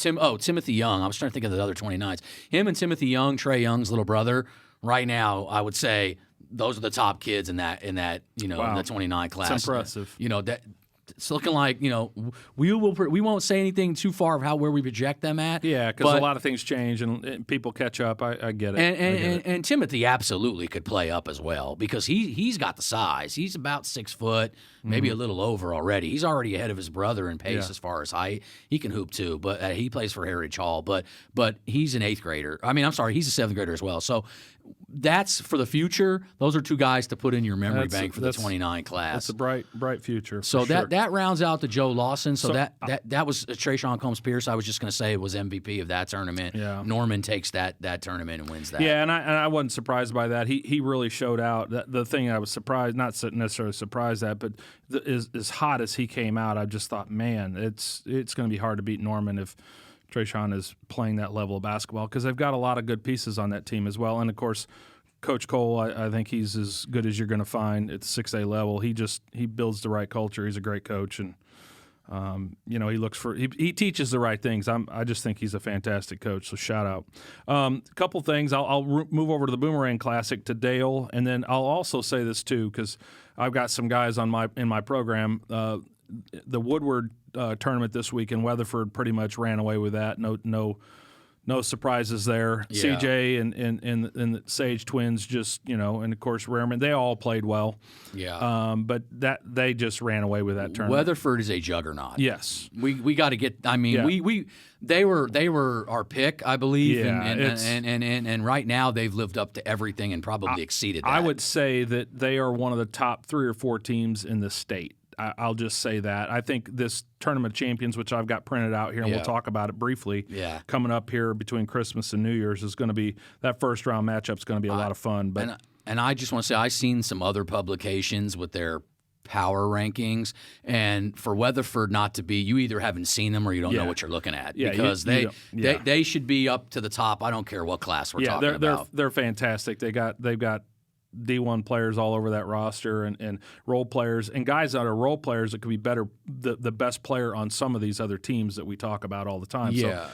Timothy Young. I was trying to think of the other 29s. Him and Timothy Young, Trey Young's little brother. Right now, I would say those are the top kids in that in the 29 class. That's impressive. That it's looking like we won't say anything too far of where we project them at. Yeah, because a lot of things change and people catch up. I get it. And Timothy absolutely could play up as well because he's got the size. He's about 6 foot, maybe a little over already. He's already ahead of his brother in pace as far as height. He can hoop too, but he plays for Heritage Hall. But he's an 8th grader. I mean, I'm sorry, he's a 7th grader as well. So that's for the future. Those are 2 guys to put in your memory bank for the 29 class. That's a bright future. So sure. that rounds out the Joe Lawson. So that was Trayshawn Combs-Pierce. I was just going to say was MVP of that tournament. Yeah. Norman takes that tournament and wins that. Yeah, and I wasn't surprised by that. He really showed out. The thing I was surprised, not necessarily surprised at, but as hot as he came out, I just thought, man, it's going to be hard to beat Norman if Trayshawn is playing that level of basketball because they've got a lot of good pieces on that team as well. And, of course, Coach Cole, I think he's as good as you're going to find at the 6A level. He builds the right culture. He's a great coach, and he teaches the right things. I just think he's a fantastic coach. So shout out. A couple things. I'll move over to the Boomarang Classic to Dale, and then I'll also say this too because I've got some guys in my program. The Woodward tournament this week in Weatherford pretty much ran away with that. No surprises there. Yeah. CJ and the Sage twins just, and of course Rehrman, they all played well. Yeah. But they just ran away with that tournament. Weatherford is a juggernaut. Yes. We got to get. I mean, they were our pick, I believe. Yeah, and right now they've lived up to everything and probably exceeded that. I would say that they are one of the top 3 or 4 teams in the state. I'll just say that. I think this Tournament of Champions, which I've got printed out here, and we'll talk about it briefly, coming up here between Christmas and New Year's, is going to be – that first-round matchup is going to be a lot of fun. But and I just want to say I've seen some other publications with their power rankings, and for Weatherford not to be – you either haven't seen them or you don't know what you're looking at because they should be up to the top. I don't care what class we're talking about. They're fantastic. They've got D1 players all over that roster and role players and guys that are role players that could be better the best player on some of these other teams that we talk about all the time. Yeah.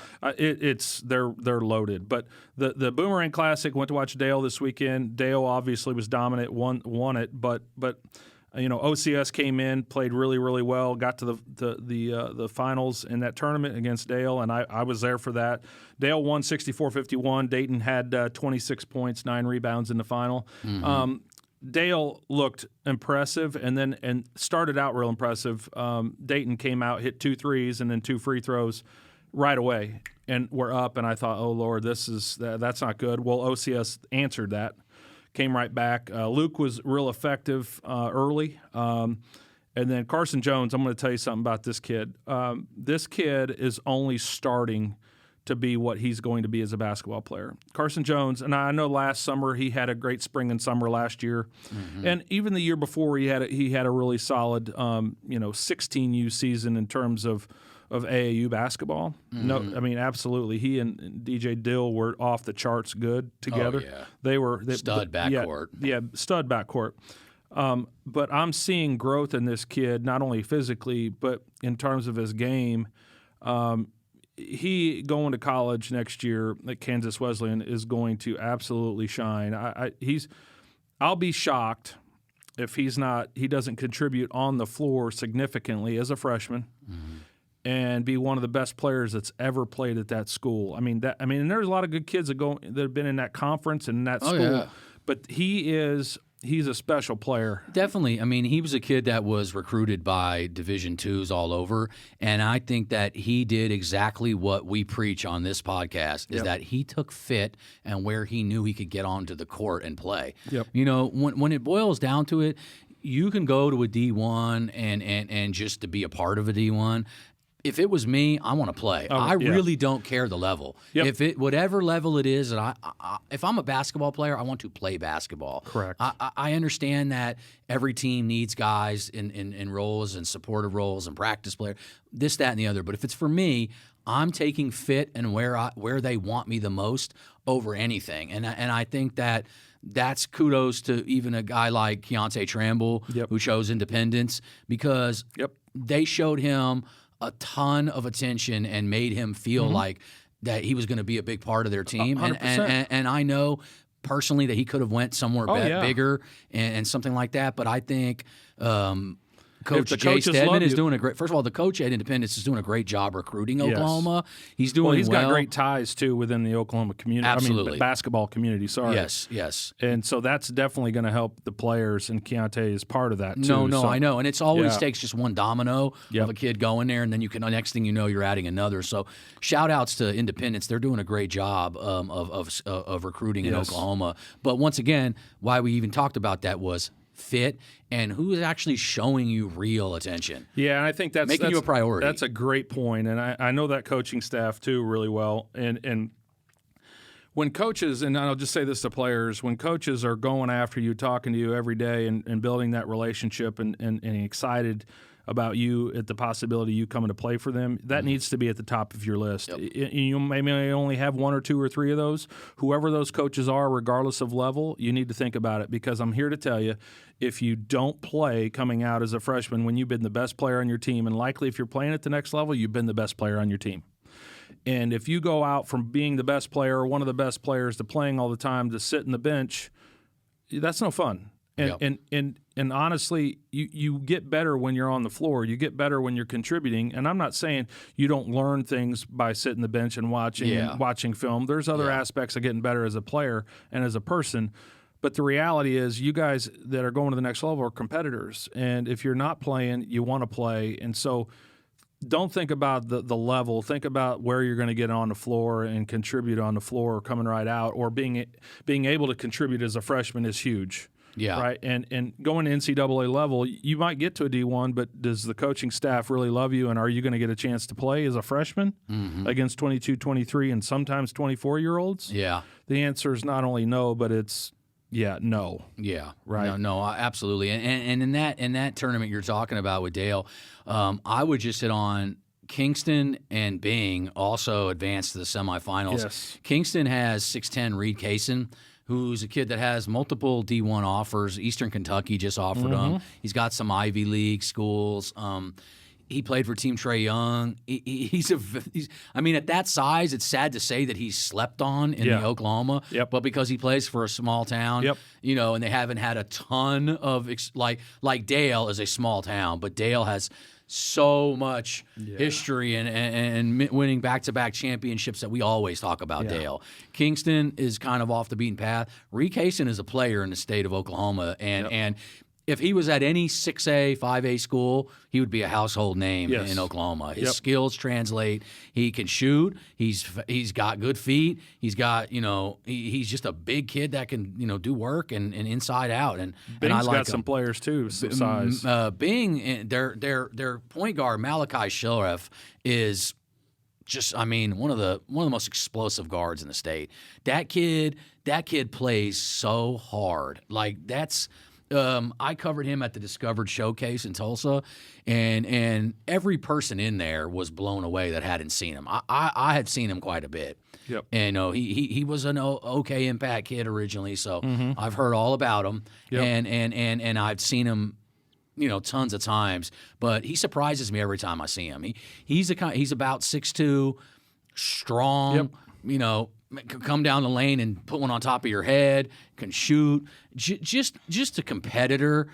So they're loaded. But the Boomarang Classic, went to watch Dale this weekend. Dale obviously was dominant, won it, but OCS came in, played really, really well, got to the finals in that tournament against Dale, and I was there for that. Dale won 64-51. Dayton had 26 points, 9 rebounds in the final. Mm-hmm. Dale looked impressive and started out real impressive. Dayton came out, hit 2 threes and then 2 free throws right away, and we're up. And I thought, oh Lord, that's not good. Well, OCS answered that. Came right back. Luke was real effective early. And then Carson Jones, I'm going to tell you something about this kid. This kid is only starting to be what he's going to be as a basketball player. Carson Jones, and I know last summer he had a great spring and summer last year. Mm-hmm. And even the year before he had a really solid 16U season in terms of AAU basketball. Mm-hmm. No, I mean absolutely. He and DJ Dill were off the charts good together. Oh, yeah. They were stud backcourt. Yeah, stud backcourt. But I'm seeing growth in this kid, not only physically but in terms of his game. He going to college next year at Kansas Wesleyan is going to absolutely shine. I'll be shocked if he doesn't contribute on the floor significantly as a freshman. Mm-hmm. And be one of the best players that's ever played at that school. I mean, and there's a lot of good kids that have been in that conference and in that school. Yeah. But he's a special player. Definitely. I mean, he was a kid that was recruited by Division IIs all over, and I think that he did exactly what we preach on this podcast, is that he took fit and where he knew he could get onto the court and play. Yep. When it boils down to it, you can go to a D1 and just to be a part of a D1. If it was me, I want to play. I really don't care the level. Yep. Whatever level it is, and if I'm a basketball player, I want to play basketball. Correct. I understand that every team needs guys in roles and supportive roles and practice players, this, that, and the other. But if it's for me, I'm taking fit and where they want me the most over anything. And I think that's kudos to even a guy like Keontae Tramble, who shows independence, because they showed him a ton of attention and made him feel like that he was going to be a big part of their team. 100%. And I know personally that he could have went somewhere bigger and something like that. But I think Coach Jay Stedman is doing a great. First of all, the coach at Independence is doing a great job recruiting Oklahoma. He's doing well. He's got great ties too within the Oklahoma community. Absolutely, I mean, basketball community. Sorry. Yes. And so that's definitely going to help the players, and Keontae is part of that too. No, so, I know, and it's always takes just one domino of a kid going there, and then the next thing you know, you're adding another. So, shout outs to Independence; they're doing a great job of recruiting in Oklahoma. But once again, why we even talked about that was fit and who is actually showing you real attention. Yeah, and I think that's making you a priority. That's a great point, and I know that coaching staff too really well. And when coaches, and I'll just say this to players, when coaches are going after you, talking to you every day, and building that relationship, and excited about you at the possibility of you coming to play for them, that needs to be at the top of your list. You may only have one or two or three of those. Whoever those coaches are, regardless of level, you need to think about it, because I'm here to tell you, if you don't play coming out as a freshman when you've been the best player on your team, and likely if you're playing at the next level, you've been the best player on your team. And if you go out from being the best player or one of the best players to playing all the time to sit in the bench, that's no fun. And honestly, you get better when you're on the floor. You get better when you're contributing. And I'm not saying you don't learn things by sitting the bench and watching film. There's other aspects of getting better as a player and as a person. But the reality is, you guys that are going to the next level are competitors. And if you're not playing, you want to play. And so don't think about the level. Think about where you're going to get on the floor and contribute on the floor, coming right out, or being able to contribute as a freshman is huge. Yeah. Right. And going to NCAA level, you might get to a D1, but does the coaching staff really love you? And are you going to get a chance to play as a freshman against 22, 23, and sometimes 24-year-olds? Yeah. The answer is not only no, but it's no. Yeah. Right. No, absolutely. And in that tournament you're talking about with Dale, I would just hit on Kingston and Bing also advanced to the semifinals. Yes. Kingston has 6'10" Reed Kaysen, who's a kid that has multiple D1 offers. Eastern Kentucky just offered him. He's got some Ivy League schools. He played for Team Trae Young. He's I mean, at that size, it's sad to say that he's slept on in the Oklahoma. But because he plays for a small town, and they haven't had a ton of like Dale is a small town, but Dale has so much history and winning back-to-back championships that we always talk about Dale. Kingston is kind of off the beaten path. Reed Kaysen is a player in the state of Oklahoma, and if he was at any 6A, 5A school, he would be a household name in Oklahoma. His skills translate. He can shoot. He's got good feet. He's got, he's just a big kid that can, do work and inside out. And Bing's I like got some players too, size. Bing, their point guard Malachi Shilref is just, one of the most explosive guards in the state. That kid plays so hard. Like that's. I covered him at the Discovered Showcase in Tulsa, and every person in there was blown away that hadn't seen him. I had seen him quite a bit. And he was an okay impact kid originally, so I've heard all about him, and I've seen him, tons of times. But he surprises me every time I see him. He's about 6'2", strong. Can come down the lane and put one on top of your head, can shoot. Just a competitor.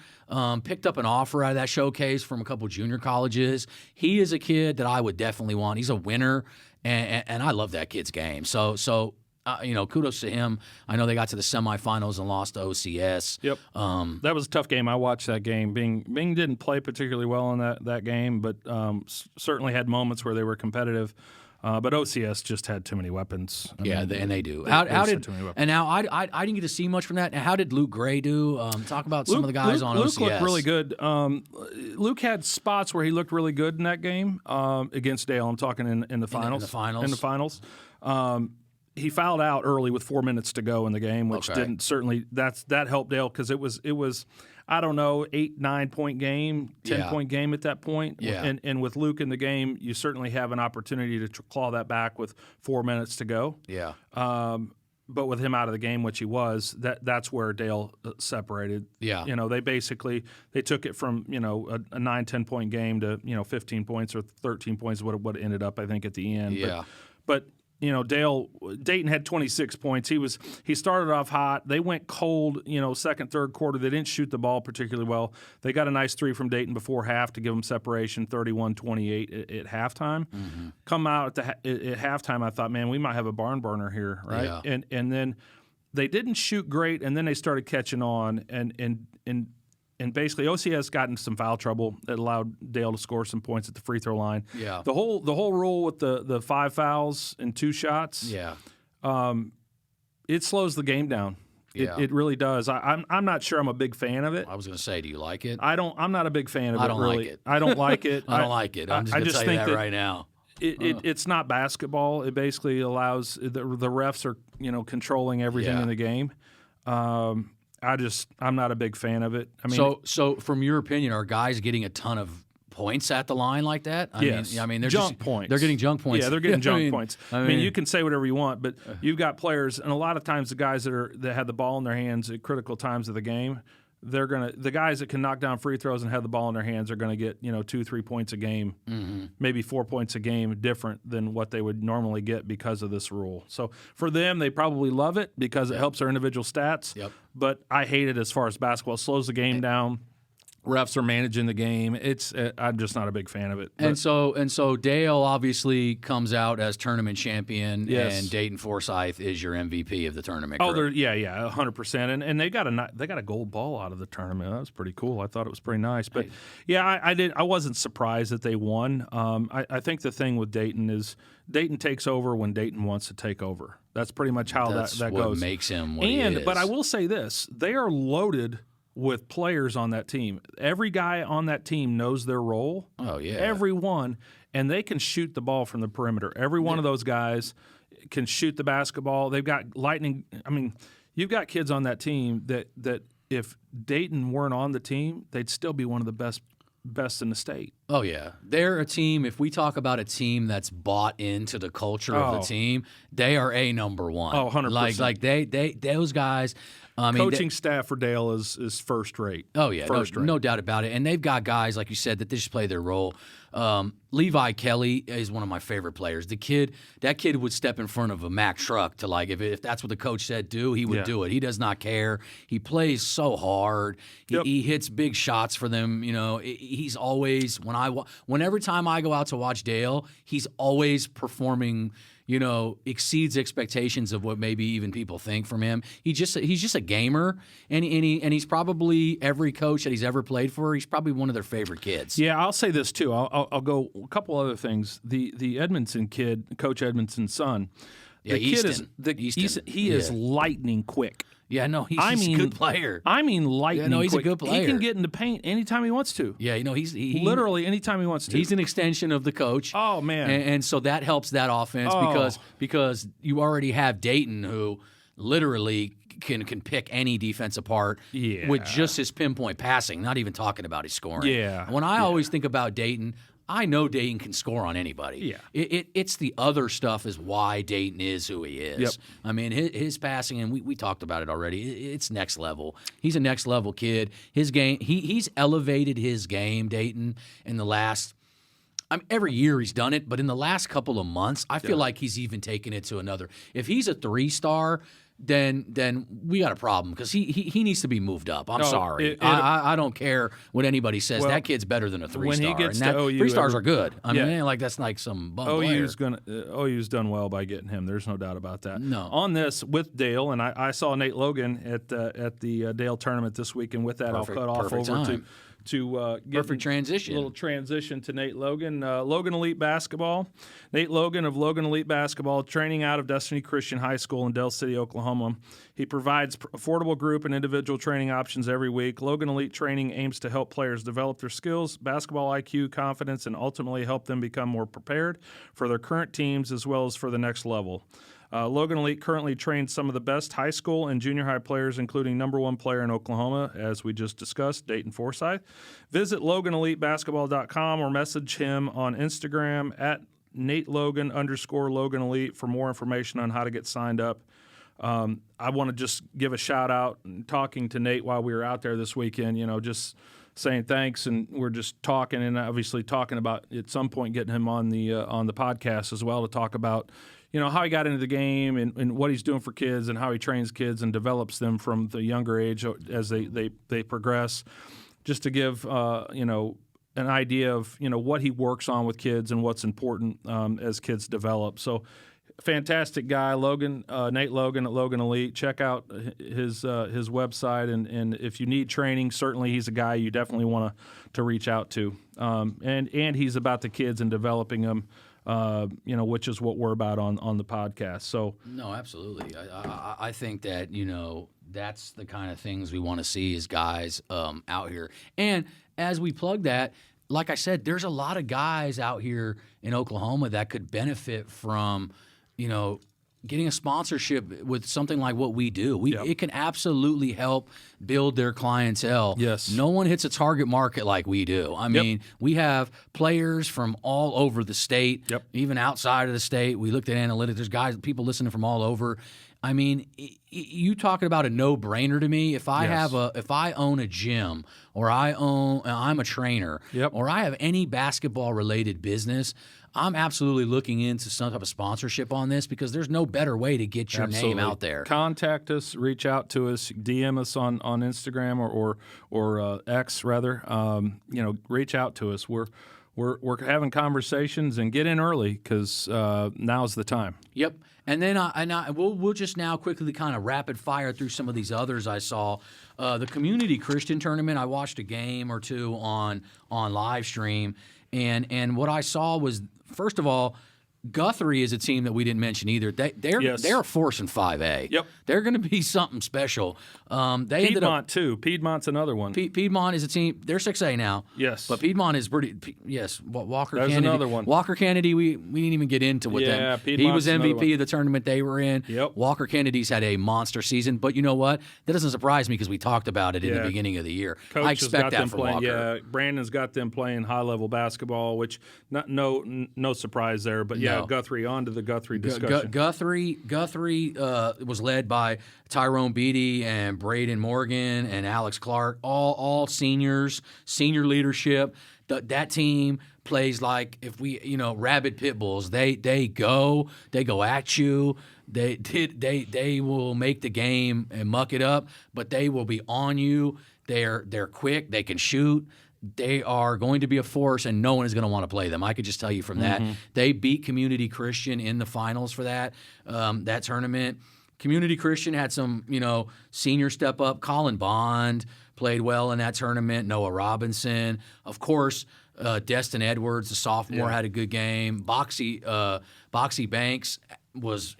Picked up an offer out of that showcase from a couple junior colleges. He is a kid that I would definitely want. He's a winner, and I love that kid's game. So kudos to him. I know they got to the semifinals and lost to OCS. That was a tough game. I watched that game. Bing didn't play particularly well in that game, but certainly had moments where they were competitive. But OCS just had too many weapons. And they do. How did and now I didn't get to see much from that. How did Luke Gray do? Talk about some of the guys on OCS. Luke looked really good. Luke had spots where he looked really good in that game against Dale. I'm talking in the finals. In the finals. He fouled out early with 4 minutes to go in the game, which didn't certainly that helped Dale because it was. I don't know, 8-9 point game, 10 point game at that point. And with Luke in the game, you certainly have an opportunity to claw that back with 4 minutes to go. but with him out of the game, which he was, that's where Dale separated. Yeah. They basically took it from, a 9-10 point game to, 15 points or 13 points, what it ended up, I think, at the end. Yeah. But Dayton had 26 points. He started off hot. They went cold, second, third quarter. They didn't shoot the ball particularly well. They got a nice three from Dayton before half to give them separation, 31-28 at halftime. Mm-hmm. Come out at halftime, I thought, man, we might have a barn burner here, right? Yeah. And then they didn't shoot great, and then they started catching on, and basically OCS got in some foul trouble that allowed Dale to score some points at the free throw line. Yeah. The whole rule with the 5 fouls and 2 shots. Yeah. It slows the game down. Yeah. It really does. I'm not sure I'm a big fan of it. I was going to say, do you like it? I'm not a big fan of it. I don't really. like it. I don't like it. I don't like it. I'm just going to tell you that right now. It's not basketball. It basically allows the refs are controlling everything in the game. I'm not a big fan of it. I mean, so from your opinion, are guys getting a ton of points at the line like that? Yes. I mean, they're junk points. They're getting junk points. Yeah, they're getting junk points. I mean, you can say whatever you want, but you've got players, and a lot of times the guys that have the ball in their hands at critical times of the game, the guys that can knock down free throws and have the ball in their hands are going to get 2-3 points a game, maybe 4 points a game different than what they would normally get because of this rule. So for them, they probably love it because it helps their individual stats. Yep. But I hate it as far as basketball. It slows the game down. Refs are managing the game. I'm just not a big fan of it. And so Dale obviously comes out as tournament champion, and Dayton Forsyth is your MVP of the tournament. Oh, 100%. And they got a gold ball out of the tournament. That was pretty cool. I thought it was pretty nice. But I wasn't surprised that they won. I think the thing with Dayton is Dayton takes over when Dayton wants to take over. That's pretty much how that goes. What makes him what he is. But I will say this: they are loaded with players on that team. Every guy on that team knows their role. Oh, yeah. Every one. And they can shoot the ball from the perimeter. Every one of those guys can shoot the basketball. They've got lightning. I mean, you've got kids on that team that if Dayton weren't on the team, they'd still be one of the best in the state. Oh, yeah. They're a team, if we talk about a team that's bought into the culture of the team, they are number one. Oh, 100%. Like those guys. Coaching staff for Dale is first rate. Oh, yeah. No doubt about it. And they've got guys, like you said, that they just play their role. Levi Kelly is one of my favorite players. That kid would step in front of a Mack truck to if that's what the coach said do, he would do it. He does not care. He plays so hard. He hits big shots for them. He's always whenever time I go out to watch Dale, he's always performing. Exceeds expectations of what maybe even people think from him. He's just a gamer, and he's probably every coach that he's ever played for. He's probably one of their favorite kids. Yeah, I'll say this too. I'll go a couple other things. The Edmondson kid, Coach Edmondson's son. Yeah, Easton. He is lightning quick. Yeah, no, he's a good player. I mean, lightning quick. He's a good player. He can get in the paint anytime he wants to. Yeah, he's literally anytime he wants to. He's an extension of the coach. Oh, man. And so that helps that offense because you already have Dayton, who literally can pick any defense apart with just his pinpoint passing, not even talking about his scoring. Yeah. When I always think about Dayton, I know Dayton can score on anybody. Yeah. It's the other stuff is why Dayton is who he is. Yep. I mean, his passing, and we talked about it already, it's next level. He's a next level kid. His game, he's elevated his game, Dayton, in the last every year he's done it, but in the last couple of months, I feel like he's even taken it to another. If he's a 3-star, then we got a problem because he needs to be moved up. I'm sorry. I don't care what anybody says. Well, that kid's better than a 3-star. When he gets to OU, 3-stars are good. I mean, it ain't like that's like some bum player. OU's done well by getting him. There's no doubt about that. No. On this with Dale, and I saw Nate Logan at the Dale tournament this week, and with that I'll cut off over time. to get perfect transition. A little transition to Nate Logan. Logan Elite Basketball. Nate Logan of Logan Elite Basketball, training out of Destiny Christian High School in Del City, Oklahoma. He provides affordable group and individual training options every week. Logan Elite Training aims to help players develop their skills, basketball IQ, confidence, and ultimately help them become more prepared for their current teams as well as for the next level. Logan Elite currently trains some of the best high school and junior high players, including #1 player in Oklahoma, as we just discussed, Dayton Forsyth. Visit LoganEliteBasketball.com or message him on Instagram at NateLogan_Logan Elite for more information on how to get signed up. I want to just give a shout out and talking to Nate while we were out there this weekend, just saying thanks, and we're just talking and obviously talking about at some point getting him on the podcast as well to talk about how he got into the game and what he's doing for kids and how he trains kids and develops them from the younger age as they progress, just to give an idea of what he works on with kids and what's important as kids develop. So fantastic guy, Logan, Nate Logan at Logan Elite. Check out his website, and if you need training, certainly he's a guy you definitely want to reach out to. And he's about the kids and developing them, which is what we're about on the podcast. So no, absolutely. I think that that's the kind of things we want to see as guys out here. And as we plug that, like I said, there's a lot of guys out here in Oklahoma that could benefit from getting a sponsorship with something like what we do. It can absolutely help build their clientele. Yes. No one hits a target market like we do. I mean, we have players from all over the state, even outside of the state. We looked at analytics. There's people listening from all over. I mean, you talking about a no-brainer to me. If I own a gym, or I'm a trainer, or I have any basketball-related business, I'm absolutely looking into some type of sponsorship on this, because there's no better way to get your name out there. Contact us, reach out to us, DM us on Instagram or X rather. Reach out to us. We're having conversations, and get in early, because now's the time. Yep. And then we'll just now quickly kind of rapid fire through some of these others I saw. The Community Christian Tournament, I watched a game or two on live stream, and what I saw was, first of all, Guthrie is a team that we didn't mention either. They're a force in 5A. Yep. They're going to be something special. Piedmont too. Piedmont's another one. Piedmont is a team. They're 6A now. Yes. But Piedmont is pretty. Yes. Walker There's Kennedy. another one. Walker Kennedy. We didn't even get into with them. He was MVP of the tournament they were in. Yep. Walker Kennedy's had a monster season. But you know what? That doesn't surprise me, because we talked about it in the beginning of the year. Coach I expect that from playing, Walker. Yeah, Brandon's got them playing high level basketball, which no surprise there. But Guthrie, on to the Guthrie discussion. Guthrie was led by Tyrone Beatty and Braden Morgan and Alex Clark, all seniors, senior leadership. That team plays like, if we, rabid pit bulls. They go at you. They will make the game and muck it up, but they will be on you. They're quick. They can shoot. They are going to be a force, and no one is going to want to play them. I could just tell you from that. They beat Community Christian in the finals for that tournament. Community Christian had some, senior step up. Colin Bond played well in that tournament. Noah Robinson, of course. Destin Edwards, the sophomore, had a good game. Boxy Banks was,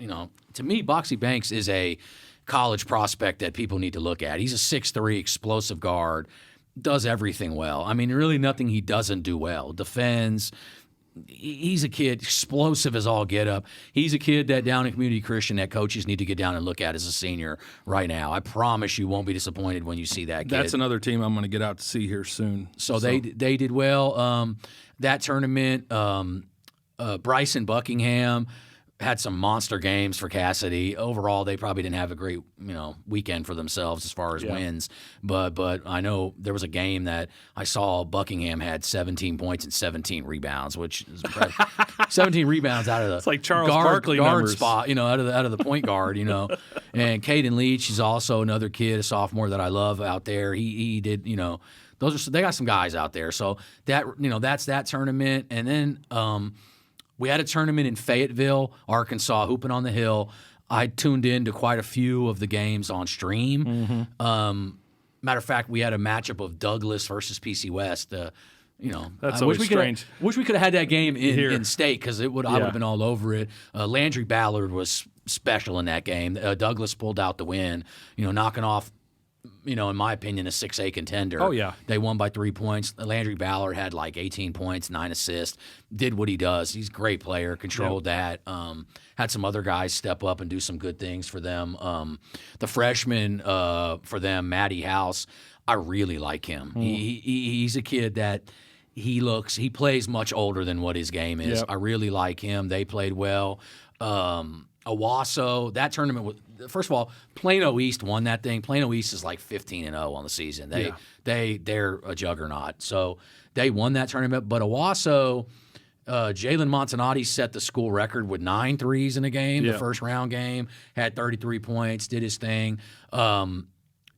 to me, Boxy Banks is a college prospect that people need to look at. He's a 6'3" explosive guard. Does everything well. I mean, really nothing he doesn't do well. Defends. He's a kid, explosive as all get up. He's a kid that down in Community Christian that coaches need to get down and look at as a senior right now. I promise you won't be disappointed when you see that kid. That's another team I'm going to get out to see here soon. So they did well. That tournament, Bryson Buckingham had some monster games for Cassidy. Overall, they probably didn't have a great, weekend for themselves as far as wins. But I know there was a game that I saw Buckingham had 17 points and 17 rebounds, which is 17 rebounds out of the it's like Charles Barkley guard numbers. spot, out of the point guard, And Caden Leach is also another kid, a sophomore that I love out there. He did, they got some guys out there. So that that's that tournament, and then. We had a tournament in Fayetteville, Arkansas, Hoopin on the Hill. I tuned in to quite a few of the games on stream. Matter of fact, we had a matchup of Douglas versus PC West. That's always strange. Wish we could have had that game in state, because I would have been all over it. Landry Ballard was special in that game. Douglas pulled out the win, knocking off, in my opinion, a 6A contender. Oh, yeah. They won by 3 points. Landry Ballard had like 18 points, 9 assists, did what he does. He's a great player, controlled that. Had some other guys step up and do some good things for them. The freshman for them, Matty House, I really like him. He's a kid that he plays much older than what his game is. Yep. I really like him. They played well. Owasso, that tournament first of all, Plano East won that thing. Plano East is like 15-0 on the season. They're a juggernaut. So they won that tournament. But Owasso, Jalen Montanati set the school record with 9 threes in a game, the first round game, had 33 points, did his thing.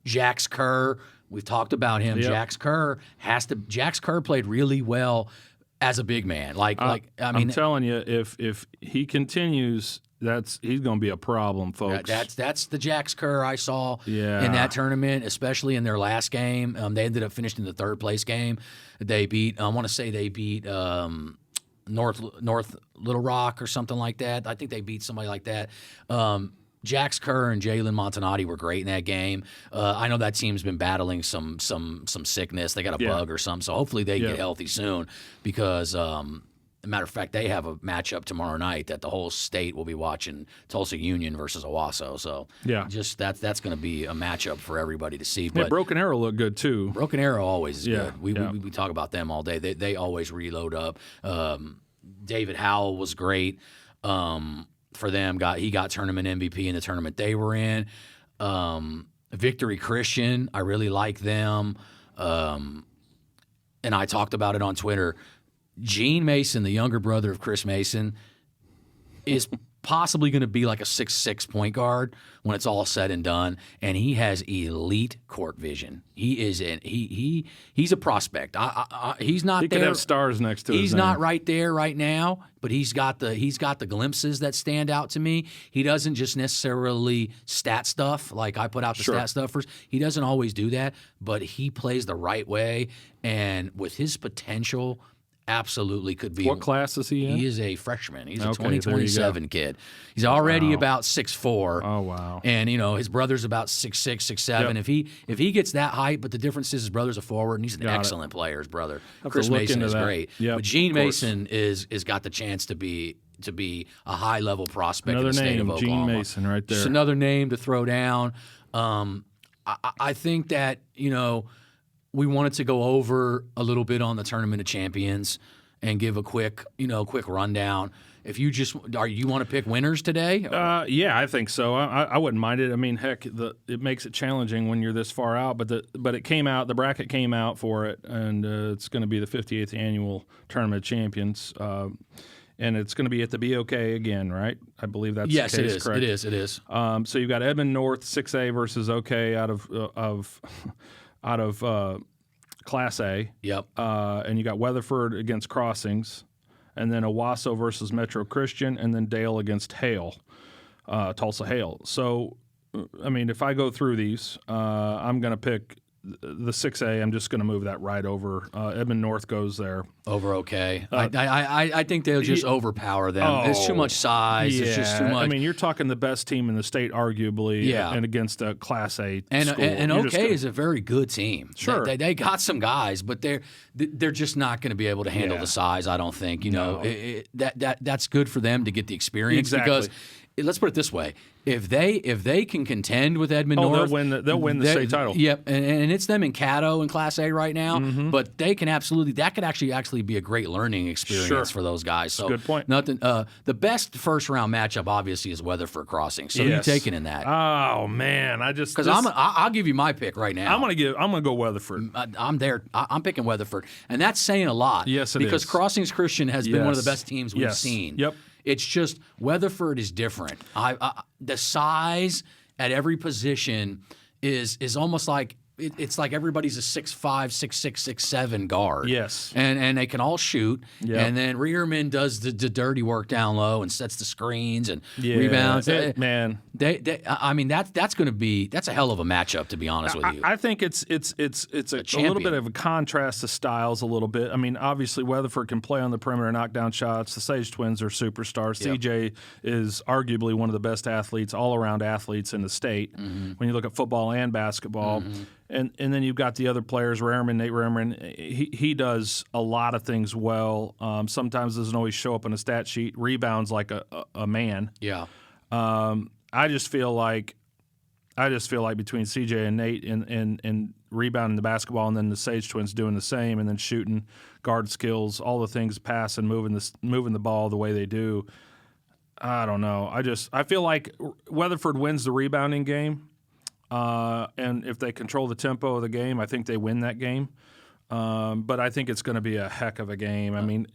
Jax Kerr, we've talked about him. Yep. Jax Kerr played really well as a big man. I'm telling you, if he continues, he's going to be a problem, folks. That's the Jax Kerr I saw in that tournament, especially in their last game. They ended up finishing the 3rd place game. They beat, I want to say they beat North Little Rock or something like that. I think they beat somebody like that. Jax Kerr and Jalen Montanati were great in that game. I know that team's been battling some sickness. They got a bug or something, so hopefully they get healthy soon because, as a matter of fact, they have a matchup tomorrow night that the whole state will be watching, Tulsa Union versus Owasso. So just that's going to be a matchup for everybody to see. But Broken Arrow looked good too. Broken Arrow always is good. We talk about them all day. They always reload up. David Howell was great. For them, he got tournament MVP in the tournament they were in. Victory Christian, I really like them. And I talked about it on Twitter. Gene Mason, the younger brother of Chris Mason, is possibly going to be like a 6'6" point guard when it's all said and done, and he has elite court vision. He's a prospect. He's not. He could have stars next to his name. He's not right there right now, but he's got the glimpses that stand out to me. He doesn't just necessarily stat stuff like I put out the stat stuff first. He doesn't always do that, but he plays the right way, and with his potential, absolutely could be. What class is he in? He is a freshman. He's a 2027 kid. He's already about 6'4". Oh, wow. And, his brother's about 6'6", 6'7". Yep. If he gets that height, but the difference is his brother's a forward, and he's an excellent player, his brother. Chris Mason is great. Yep, but Gene Mason is got the chance to be a high-level prospect in the state of Oklahoma. Gene Mason right there. Just another name to throw down. I think that, we wanted to go over a little bit on the Tournament of Champions and give a quick rundown. If you want to pick winners today? Yeah, I think so. I wouldn't mind it. I mean, heck, it makes it challenging when you're this far out. But it came out. The bracket came out for it, and it's going to be the 58th annual Tournament of Champions. And it's going to be at the BOK again, right? I believe that's the case, it is. Correct? It is. So you've got Edmond North 6A versus OK out of Class A. Yep. And you got Weatherford against Crossings, and then Owasso versus Metro Christian, and then Dale against Hale, Tulsa Hale. So, I mean, if I go through these, I'm going to pick the 6A. I'm just going to move that right over. Edmond North goes there. Over okay. I think they'll just overpower them. It's too much size. Yeah. It's just too much. I mean, you're talking the best team in the state, arguably, and against a Class A school. And OK is a very good team. Sure. They got some guys, but they're just not going to be able to handle the size, I don't think. That's good for them to get the experience. Exactly. Because let's put it this way. If they can contend with Edmond North, they'll win the state title. Yep, and it's them in Caddo in Class A right now. Mm-hmm. But they can that could actually be a great learning experience for those guys. So good point. Nothing. The best first round matchup obviously is Weatherford Crossing. So you're taking in that. Oh man, because I'll give you my pick right now. I'm gonna go Weatherford. I'm there. I'm picking Weatherford, and that's saying a lot. Yes, it because is. Crossings Christian has been one of the best teams we've seen. Yep. It's just Weatherford is different. The size at every position is almost like it's like everybody's a 6'5", 6'6", 6'7" guard. Yes. And they can all shoot. Yep. And then Rearman does the dirty work down low and sets the screens and rebounds. Man. That's going to be a hell of a matchup, to be honest with you. I think it's a little bit of a contrast to styles a little bit. I mean, obviously Weatherford can play on the perimeter, knock down shots. The Sage Twins are superstars. Yep. CJ is arguably one of the best athletes, all-around athletes in the state when you look at football and basketball. And then you've got the other players, Nate Rehrman. He does a lot of things well. Sometimes doesn't always show up on a stat sheet. Rebounds like a man. Yeah. I just feel like between CJ and Nate and rebounding the basketball, and then the Sage Twins doing the same, and then shooting, guard skills, all the things, passing, moving the ball the way they do. I don't know. I feel like Weatherford wins the rebounding game, and if they control the tempo of the game, I think they win that game. But I think it's going to be a heck of a game. I mean,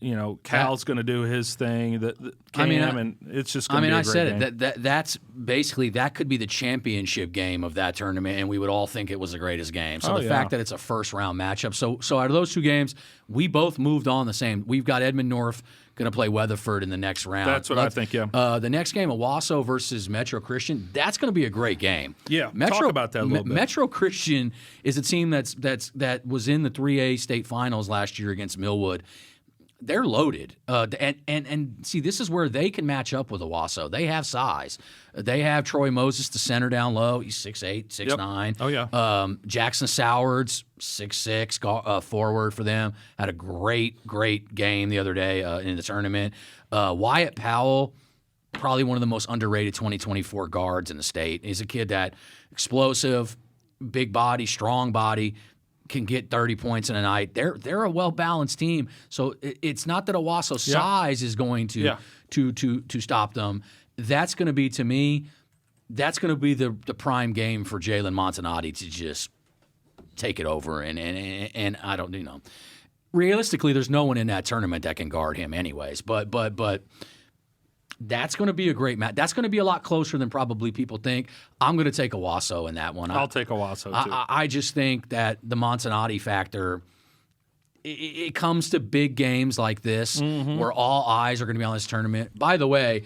Cal's going to do his thing. And it's just going to be a great game. I said it. That's basically that could be the championship game of that tournament, and we would all think it was the greatest game. So fact that it's a first round matchup. So out of those two games, we both moved on the same. We've got Edmond North going to play Weatherford in the next round. That's what I think. Yeah. The next game, Owasso versus Metro Christian. That's going to be a great game. Yeah. Talk about that a little bit. Metro Christian is a team that was in the 3A state finals last year against Millwood. They're loaded, and see, this is where they can match up with Owasso. They have size. They have Troy Moses, the center down low. He's 6'8", 6'9". Yep. Oh yeah. Jackson Sowards, 6'6", forward for them. Had a great game the other day in the tournament. Wyatt Powell, probably one of the most underrated 2024 guards in the state. He's a kid that explosive, big body, strong body. Can get 30 points in a night. They're a well-balanced team. So it's not that Owasso's size is going to stop them. That's going to be, to me, that's going to be the prime game for Jalen Montanati to just take it over. And I don't, realistically, there's no one in that tournament that can guard him anyways. But that's going to be a great match. That's going to be a lot closer than probably people think. I'm going to take Owasso in that one. I'll take Owasso, too. I just think that the Montanati factor, it comes to big games like this where all eyes are going to be on this tournament. By the way,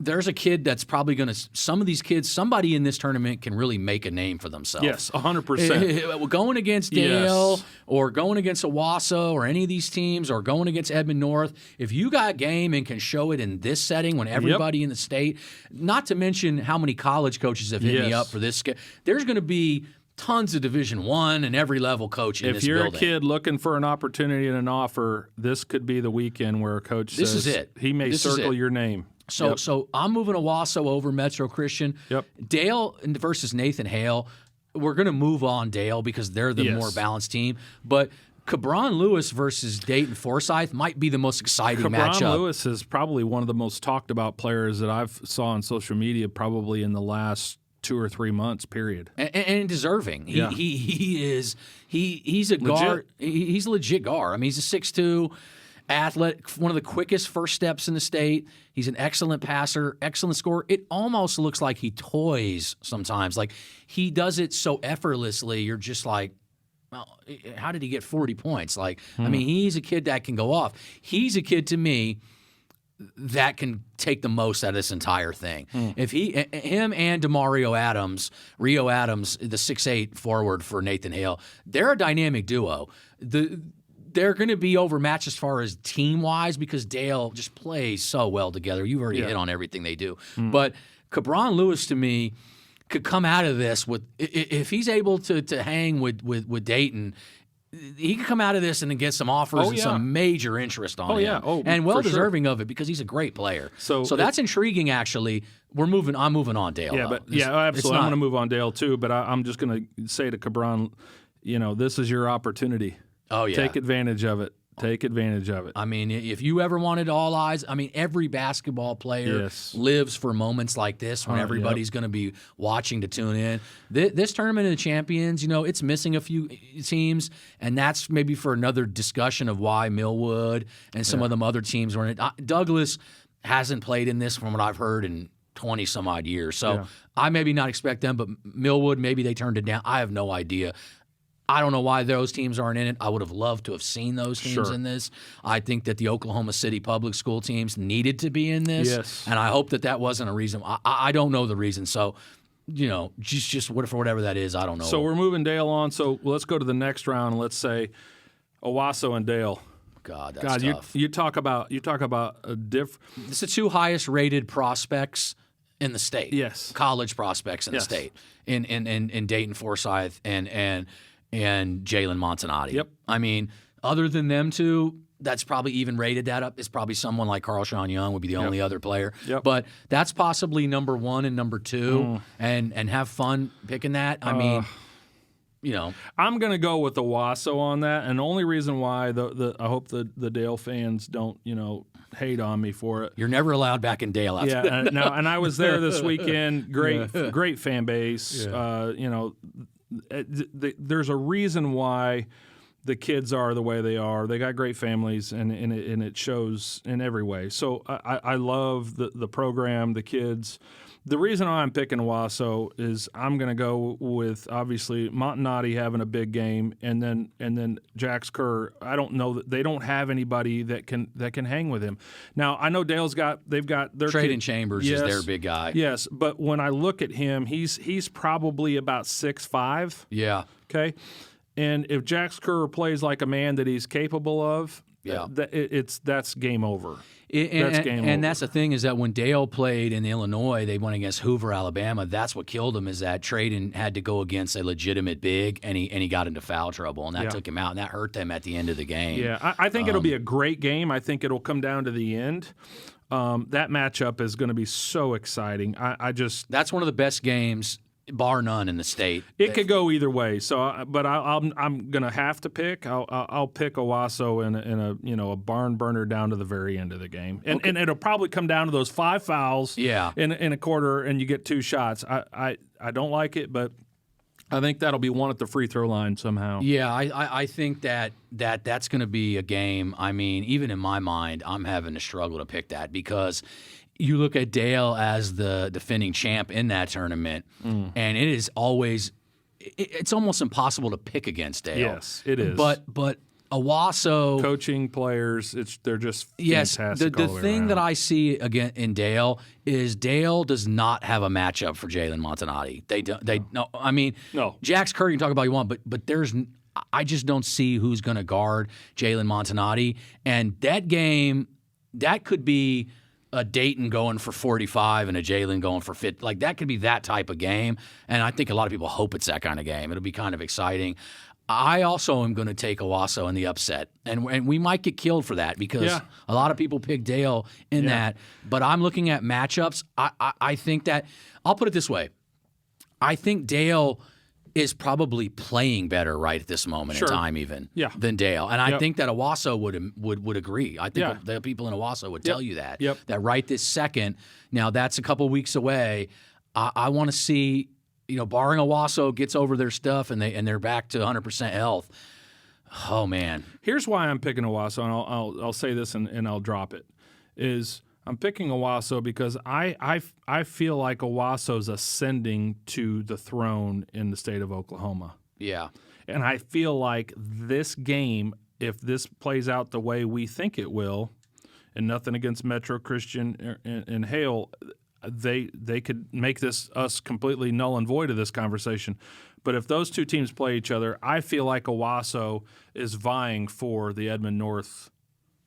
there's a kid that's probably going to – some of these kids, somebody in this tournament can really make a name for themselves. Yes, 100%. Going against Dale or going against Owasso or any of these teams or going against Edmond North, if you got game and can show it in this setting when everybody in the state – not to mention how many college coaches have hit me up for this – there's going to be tons of Division I and every level coach in this building. If you're a kid looking for an opportunity and an offer, this could be the weekend where a coach this says is it. He may circle your name. So I'm moving Owasso over Metro Christian. Yep. Dale versus Nathan Hale. We're going to move on Dale because they're the more balanced team. But Cabron Lewis versus Dayton Forsyth might be the most exciting matchup. Cabron Lewis is probably one of the most talked about players that I've saw on social media probably in the last 2 or 3 months, period. And deserving. He's a legit guard. He's a legit guard. I mean, he's a 6'2", athlete, one of the quickest first steps in the state. He's an excellent passer, excellent scorer. It almost looks like he toys sometimes. Like he does it so effortlessly. You're just like, well, how did he get 40 points? Like, I mean, he's a kid that can go off. He's a kid to me that can take the most out of this entire thing. If him and Rio Adams, the 6'8" forward for Nathan Hale, they're a dynamic duo. They're going to be overmatched as far as team-wise because Dale just plays so well together. You've already hit on everything they do. But Cabron Lewis, to me, could come out of this with – if he's able to hang with Dayton, he could come out of this and then get some offers and some major interest on him. And well-deserving of it because he's a great player. So that's intriguing, actually. I'm moving on Dale. Absolutely. I'm going to move on Dale, too. But I'm just going to say to Cabron, this is your opportunity. Oh, yeah. Take advantage of it. Take advantage of it. I mean, if you ever wanted all eyes, I mean, every basketball player lives for moments like this when everybody's going to be watching to tune in. This tournament of the champions, it's missing a few teams, and that's maybe for another discussion of why Millwood and some of them other teams were in it. Douglas hasn't played in this from what I've heard in 20-some-odd years. So I maybe not expect them, but Millwood, maybe they turned it down. I have no idea. I don't know why those teams aren't in it. I would have loved to have seen those teams in this. I think that the Oklahoma City public school teams needed to be in this, and I hope that wasn't a reason. I don't know the reason. So, just for whatever that is, I don't know. So we're moving Dale on. So let's go to the next round. Let's say Owasso and Dale. God, that's tough. You talk about a It's the two highest rated prospects in the state. Yes, college prospects in the state in Dayton Forsyth and Jalen Montanati. Yep. I mean, other than them two, that's probably even rated that up. It's probably someone like Carl Sean Young would be the only other player. Yep. But that's possibly number one and number two, and have fun picking that. I mean, I'm going to go with the Owasso on that, and the only reason why I hope the Dale fans don't hate on me for it. You're never allowed back in Dale. Yeah, and I was there this weekend. Great fan base. Yeah. There's a reason why the kids are the way they are. They got great families, and it shows in every way. So I love the program, the kids. The reason I'm picking Owasso is I'm going to go with obviously Montanati having a big game, and then Jax Kerr. I don't know that they don't have anybody that can hang with him. Now I know they've got their Traden Chambers is their big guy. Yes, but when I look at him, he's probably about 6'5". Yeah. Okay, and if Jax Kerr plays like a man that he's capable of, that's game over. And that's the thing is that when Dale played in Illinois, they went against Hoover, Alabama. That's what killed him is that Traden had to go against a legitimate big, and he got into foul trouble, and that took him out, and that hurt them at the end of the game. Yeah, I think it'll be a great game. I think it'll come down to the end. That matchup is going to be so exciting. That's one of the best games, bar none, in the state. It could go either way. So, but I'm gonna have to pick. I'll pick Owasso in a barn burner down to the very end of the game, and it'll probably come down to those 5 fouls. In a quarter, and you get 2 shots. I don't like it, but I think that'll be one at the free throw line somehow. Yeah, I think that's going to be a game. I mean, even in my mind, I'm having to struggle to pick that because you look at Dale as the defending champ in that tournament, and it is always it's almost impossible to pick against Dale. Yes, it is. But Owasso coaching players, they're just fantastic. The thing that I see again in Dale is Dale does not have a matchup for Jalen Montanati. No. Jax Kerr you can talk about you want, but I just don't see who's going to guard Jalen Montanati, and that game that could be a Dayton going for 45 and a Jalen going for 50. Like, that could be that type of game, and I think a lot of people hope it's that kind of game. It'll be kind of exciting. I also am going to take Owasso in the upset, and we might get killed for that because a lot of people pick Dale in that. But I'm looking at matchups. I think that – I'll put it this way. I think Dale – is probably playing better right at this moment in time even than Dale. And I think that Owasso would agree. I think the people in Owasso would tell you that. That right this second, now that's a couple weeks away, I want to see, barring Owasso gets over their stuff and they're back to 100% health. Oh, man. Here's why I'm picking Owasso, and I'll say this and I'll drop it, is – I'm picking Owasso because I feel like Owasso's ascending to the throne in the state of Oklahoma. Yeah. And I feel like this game, if this plays out the way we think it will, and nothing against Metro Christian and Hale, they could make us completely null and void of this conversation. But if those two teams play each other, I feel like Owasso is vying for the Edmond North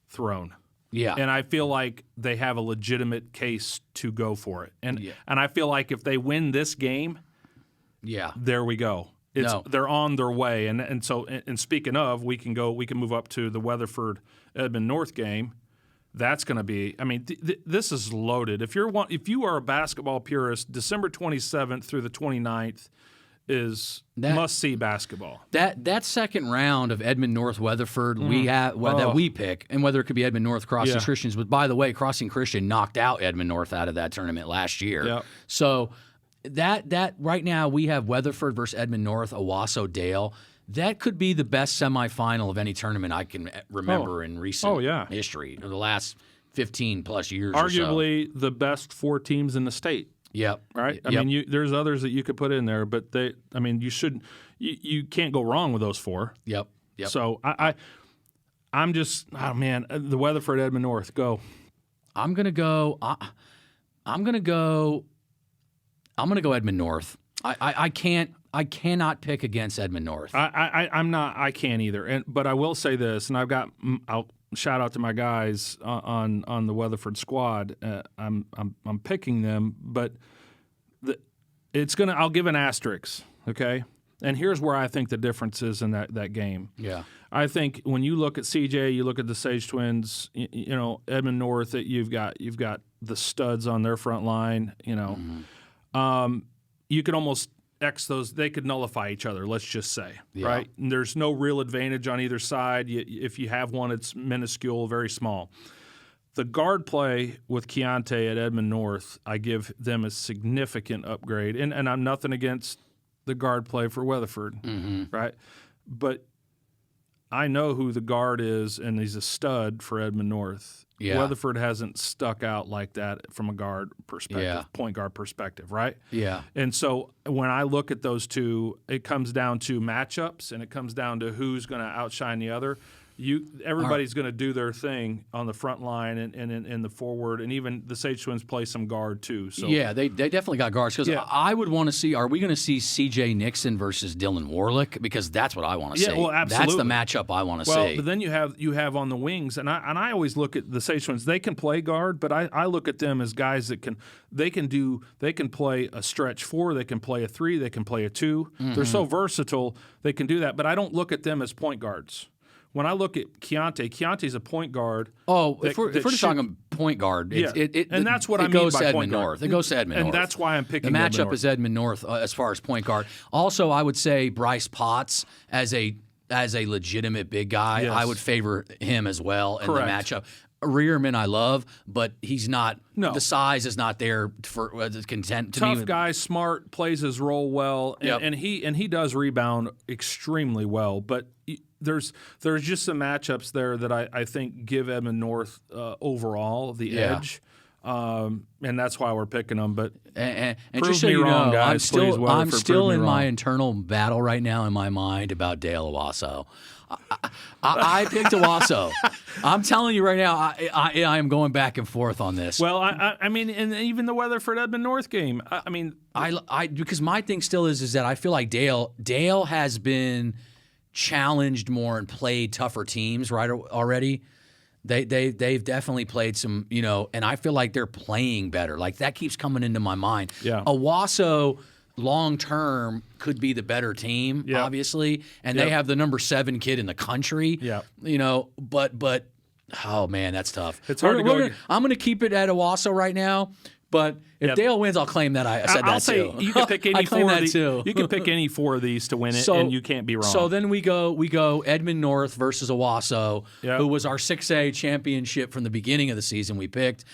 throne. Yeah. And I feel like they have a legitimate case to go for it. And I feel like if they win this game, there we go. They're on their way. And so speaking of, we can move up to the Weatherford Edmond North game. That's going to be, I mean, this is loaded. If you are a basketball purist, December 27th through the 29th is must-see basketball. That second round of Edmond North Weatherford that we pick, and whether it could be Edmond North Crossing Christians, but by the way, Crossing Christian knocked out Edmond North out of that tournament last year. Yep. So that right now we have Weatherford versus Edmond North, Owasso Dale. That could be the best semifinal of any tournament I can remember in recent history, or the last 15-plus years Arguably the best 4 teams in the state. Yep. Right. I mean, there's others that you could put in there, but you can't go wrong with those 4. Yep. So I'm just, the Weatherford Edmond North, go. I'm gonna go Edmond North. I cannot pick against Edmond North. I can't either. But I will say this, and I'll shout out to my guys on the Weatherford squad. I'm picking them, but I'll give an asterisk, okay? And here's where I think the difference is in that game. Yeah. I think when you look at CJ, you look at the Sage Twins, Edmond North, you've got the studs on their front line, You can almost they could nullify each other, let's just say, Yeah. right? And there's no real advantage on either side. If you have one, it's minuscule, very small. The guard play with Keontae at Edmond North, I give them a significant upgrade. And I'm nothing against the guard play for Weatherford, right? But I know who the guard is, and he's a stud for Edmond North. Yeah. Weatherford hasn't stuck out like that from a guard perspective, point guard perspective, right? Yeah. And so when I look at those two, it comes down to matchups, and it comes down to who's going to outshine the other. Everybody's going to do their thing on the front line and in the forward, and even the Sage Twins play some guard too. So yeah, they definitely got guards. Because I would want to see, are we going to see C.J. Nixon versus Dylan Warlick? Because that's what I want to see. Well, absolutely. That's the matchup I want to see. Well, but then you have on the wings, and I always look at the Sage Twins. They can play guard, but I look at them as guys that can play a stretch 4, they can play a 3, they can play a 2. They're so versatile, they can do that. But I don't look at them as point guards. When I look at Keontae's a point guard. Oh, if we're just talking point guard, and that's what I mean by point Edmond guard. North. It goes to Edmond North. And that's why I'm picking the Edmond matchup North. is Edmond North as far as point guard. Also, I would say Bryce Potts as a legitimate big guy. Yes. I would favor him as well in Correct. the matchup. Rearman I love, but he's not. No. The size is not there for content to Tough me. guy, smart, plays his role well, and he does rebound extremely well. But there's just some matchups there that I think give Edmond North overall the edge. And that's why we're picking them. But and prove just so me you wrong, know, guys. Please, I'm Weatherford, still prove me in my wrong. internal battle right now in my mind about Dale Owasso. I picked Owasso. I'm telling you right now, I am going back and forth on this. Well, I mean, and even the Weatherford Edmond North game. I mean, I because my thing still is that I feel like Dale has been challenged more and played tougher teams already. They've definitely played some, and I feel like they're playing better. Like that keeps coming into my mind. Yeah. Owasso long term could be the better team, obviously, and they have the number 7 kid in the country. Yeah. But oh man, that's tough. It's hard to go. I'm going to keep it at Owasso right now. But if Dale wins, I'll claim that I said I'll that say too. you can pick any I claim four of that these. too. You can pick any 4 of these to win it, and you can't be wrong. So then we go Edmond North versus Owasso, Yep. who was our 6A championship from the beginning of the season. We picked.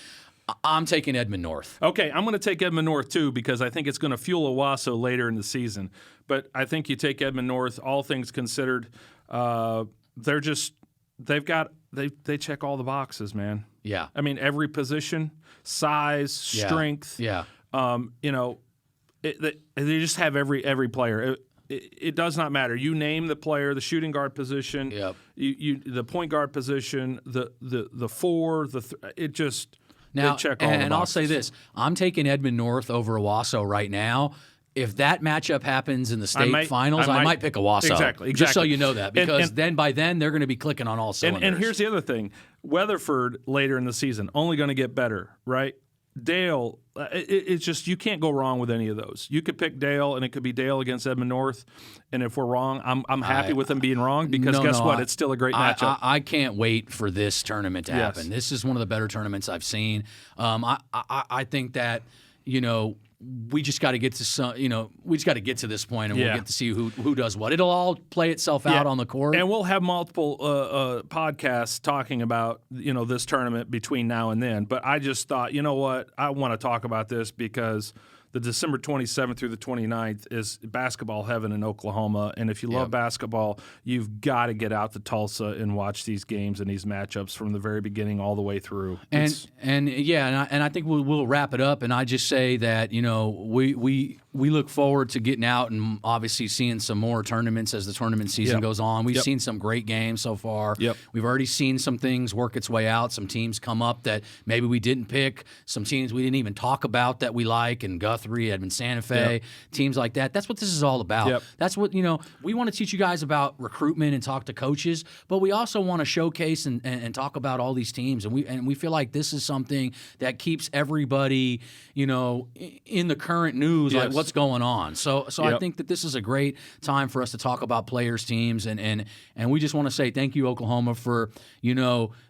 I'm taking Edmond North. Okay, I'm going to take Edmond North too because I think it's going to fuel Owasso later in the season. But I think you take Edmond North, all things considered, they check all the boxes, man. Yeah. I mean, every position, size, strength. Yeah. They just have every player. It does not matter. You name the player, the shooting guard position, the point guard position, the 4, it just. Now, they check all the and I'll boxes. say this: I'm taking Edmond North over Owasso right now. If that matchup happens in the state finals, I might pick Owasso. Exactly. Just so you know that, because And by then they're going to be clicking on all cylinders. And here's the other thing: Weatherford later in the season only going to get better, right? Dale, it's just you can't go wrong with any of those. You could pick Dale, and it could be Dale against Edmond North. And if we're wrong, I'm happy with them being wrong because guess what? It's still a great matchup. I can't wait for this tournament to happen. Yes. This is one of the better tournaments I've seen. I think that we just got to get to we just got to get to this point, and we'll get to see who does what. It'll all play itself out on the court, and we'll have multiple podcasts talking about this tournament between now and then. But I just thought, you know what, I want to talk about this because the December 27th through the 29th is basketball heaven in Oklahoma. And if you love basketball, you've got to get out to Tulsa and watch these games and these matchups from the very beginning all the way through. And I think we'll wrap it up. And I just say that we look forward to getting out and obviously seeing some more tournaments as the tournament season goes on. We've seen some great games so far. Yep. We've already seen some things work its way out. Some teams come up that maybe we didn't pick. Some teams we didn't even talk about that we like, and Guthrie, Edmond Santa Fe, teams like that. That's what this is all about. Yep. That's what, we want to teach you guys about recruitment and talk to coaches, but we also want to showcase and talk about all these teams. And we feel like this is something that keeps everybody, in the current news. Yes. Like, what's going on. So I Yep. think that this is a great time for us to talk about players, teams, and we just want to say thank you, Oklahoma, for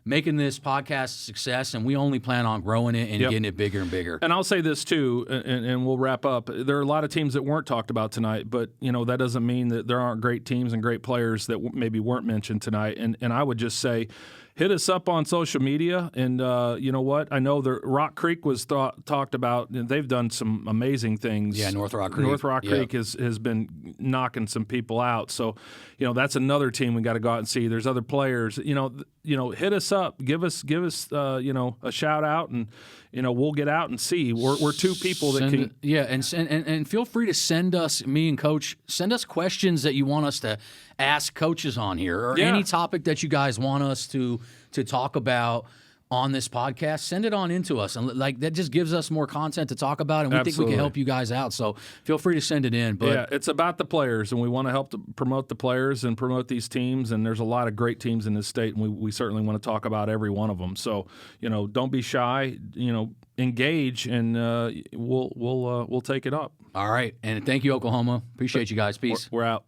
making this podcast a success, and we only plan on growing it and getting it bigger and bigger. And I'll say this too, and we'll wrap up. There are a lot of teams that weren't talked about tonight, but that doesn't mean that there aren't great teams and great players that maybe weren't mentioned tonight. And I would just say, hit us up on social media, and you know what? I know the Rock Creek was talked about, and they've done some amazing things. Yeah, North Rock Creek. North Rock Creek has been knocking some people out. So, that's another team we got to go out and see. There's other players. Hit us up, give us a shout out, and we'll get out and see. We're two people that can. Yeah, and feel free to send us, me and Coach, send us questions that you want us to ask coaches on here, or any topic that you guys want us to talk about on this podcast. Send it on into us, and that just gives us more content to talk about, and we think we can help you guys out. So feel free to send it in. But it's about the players, and we want to help to promote the players and promote these teams. And there's a lot of great teams in this state, and we certainly want to talk about every one of them. So don't be shy. Engage, and we'll take it up. All right, and thank you, Oklahoma. Appreciate you guys. Peace. We're out.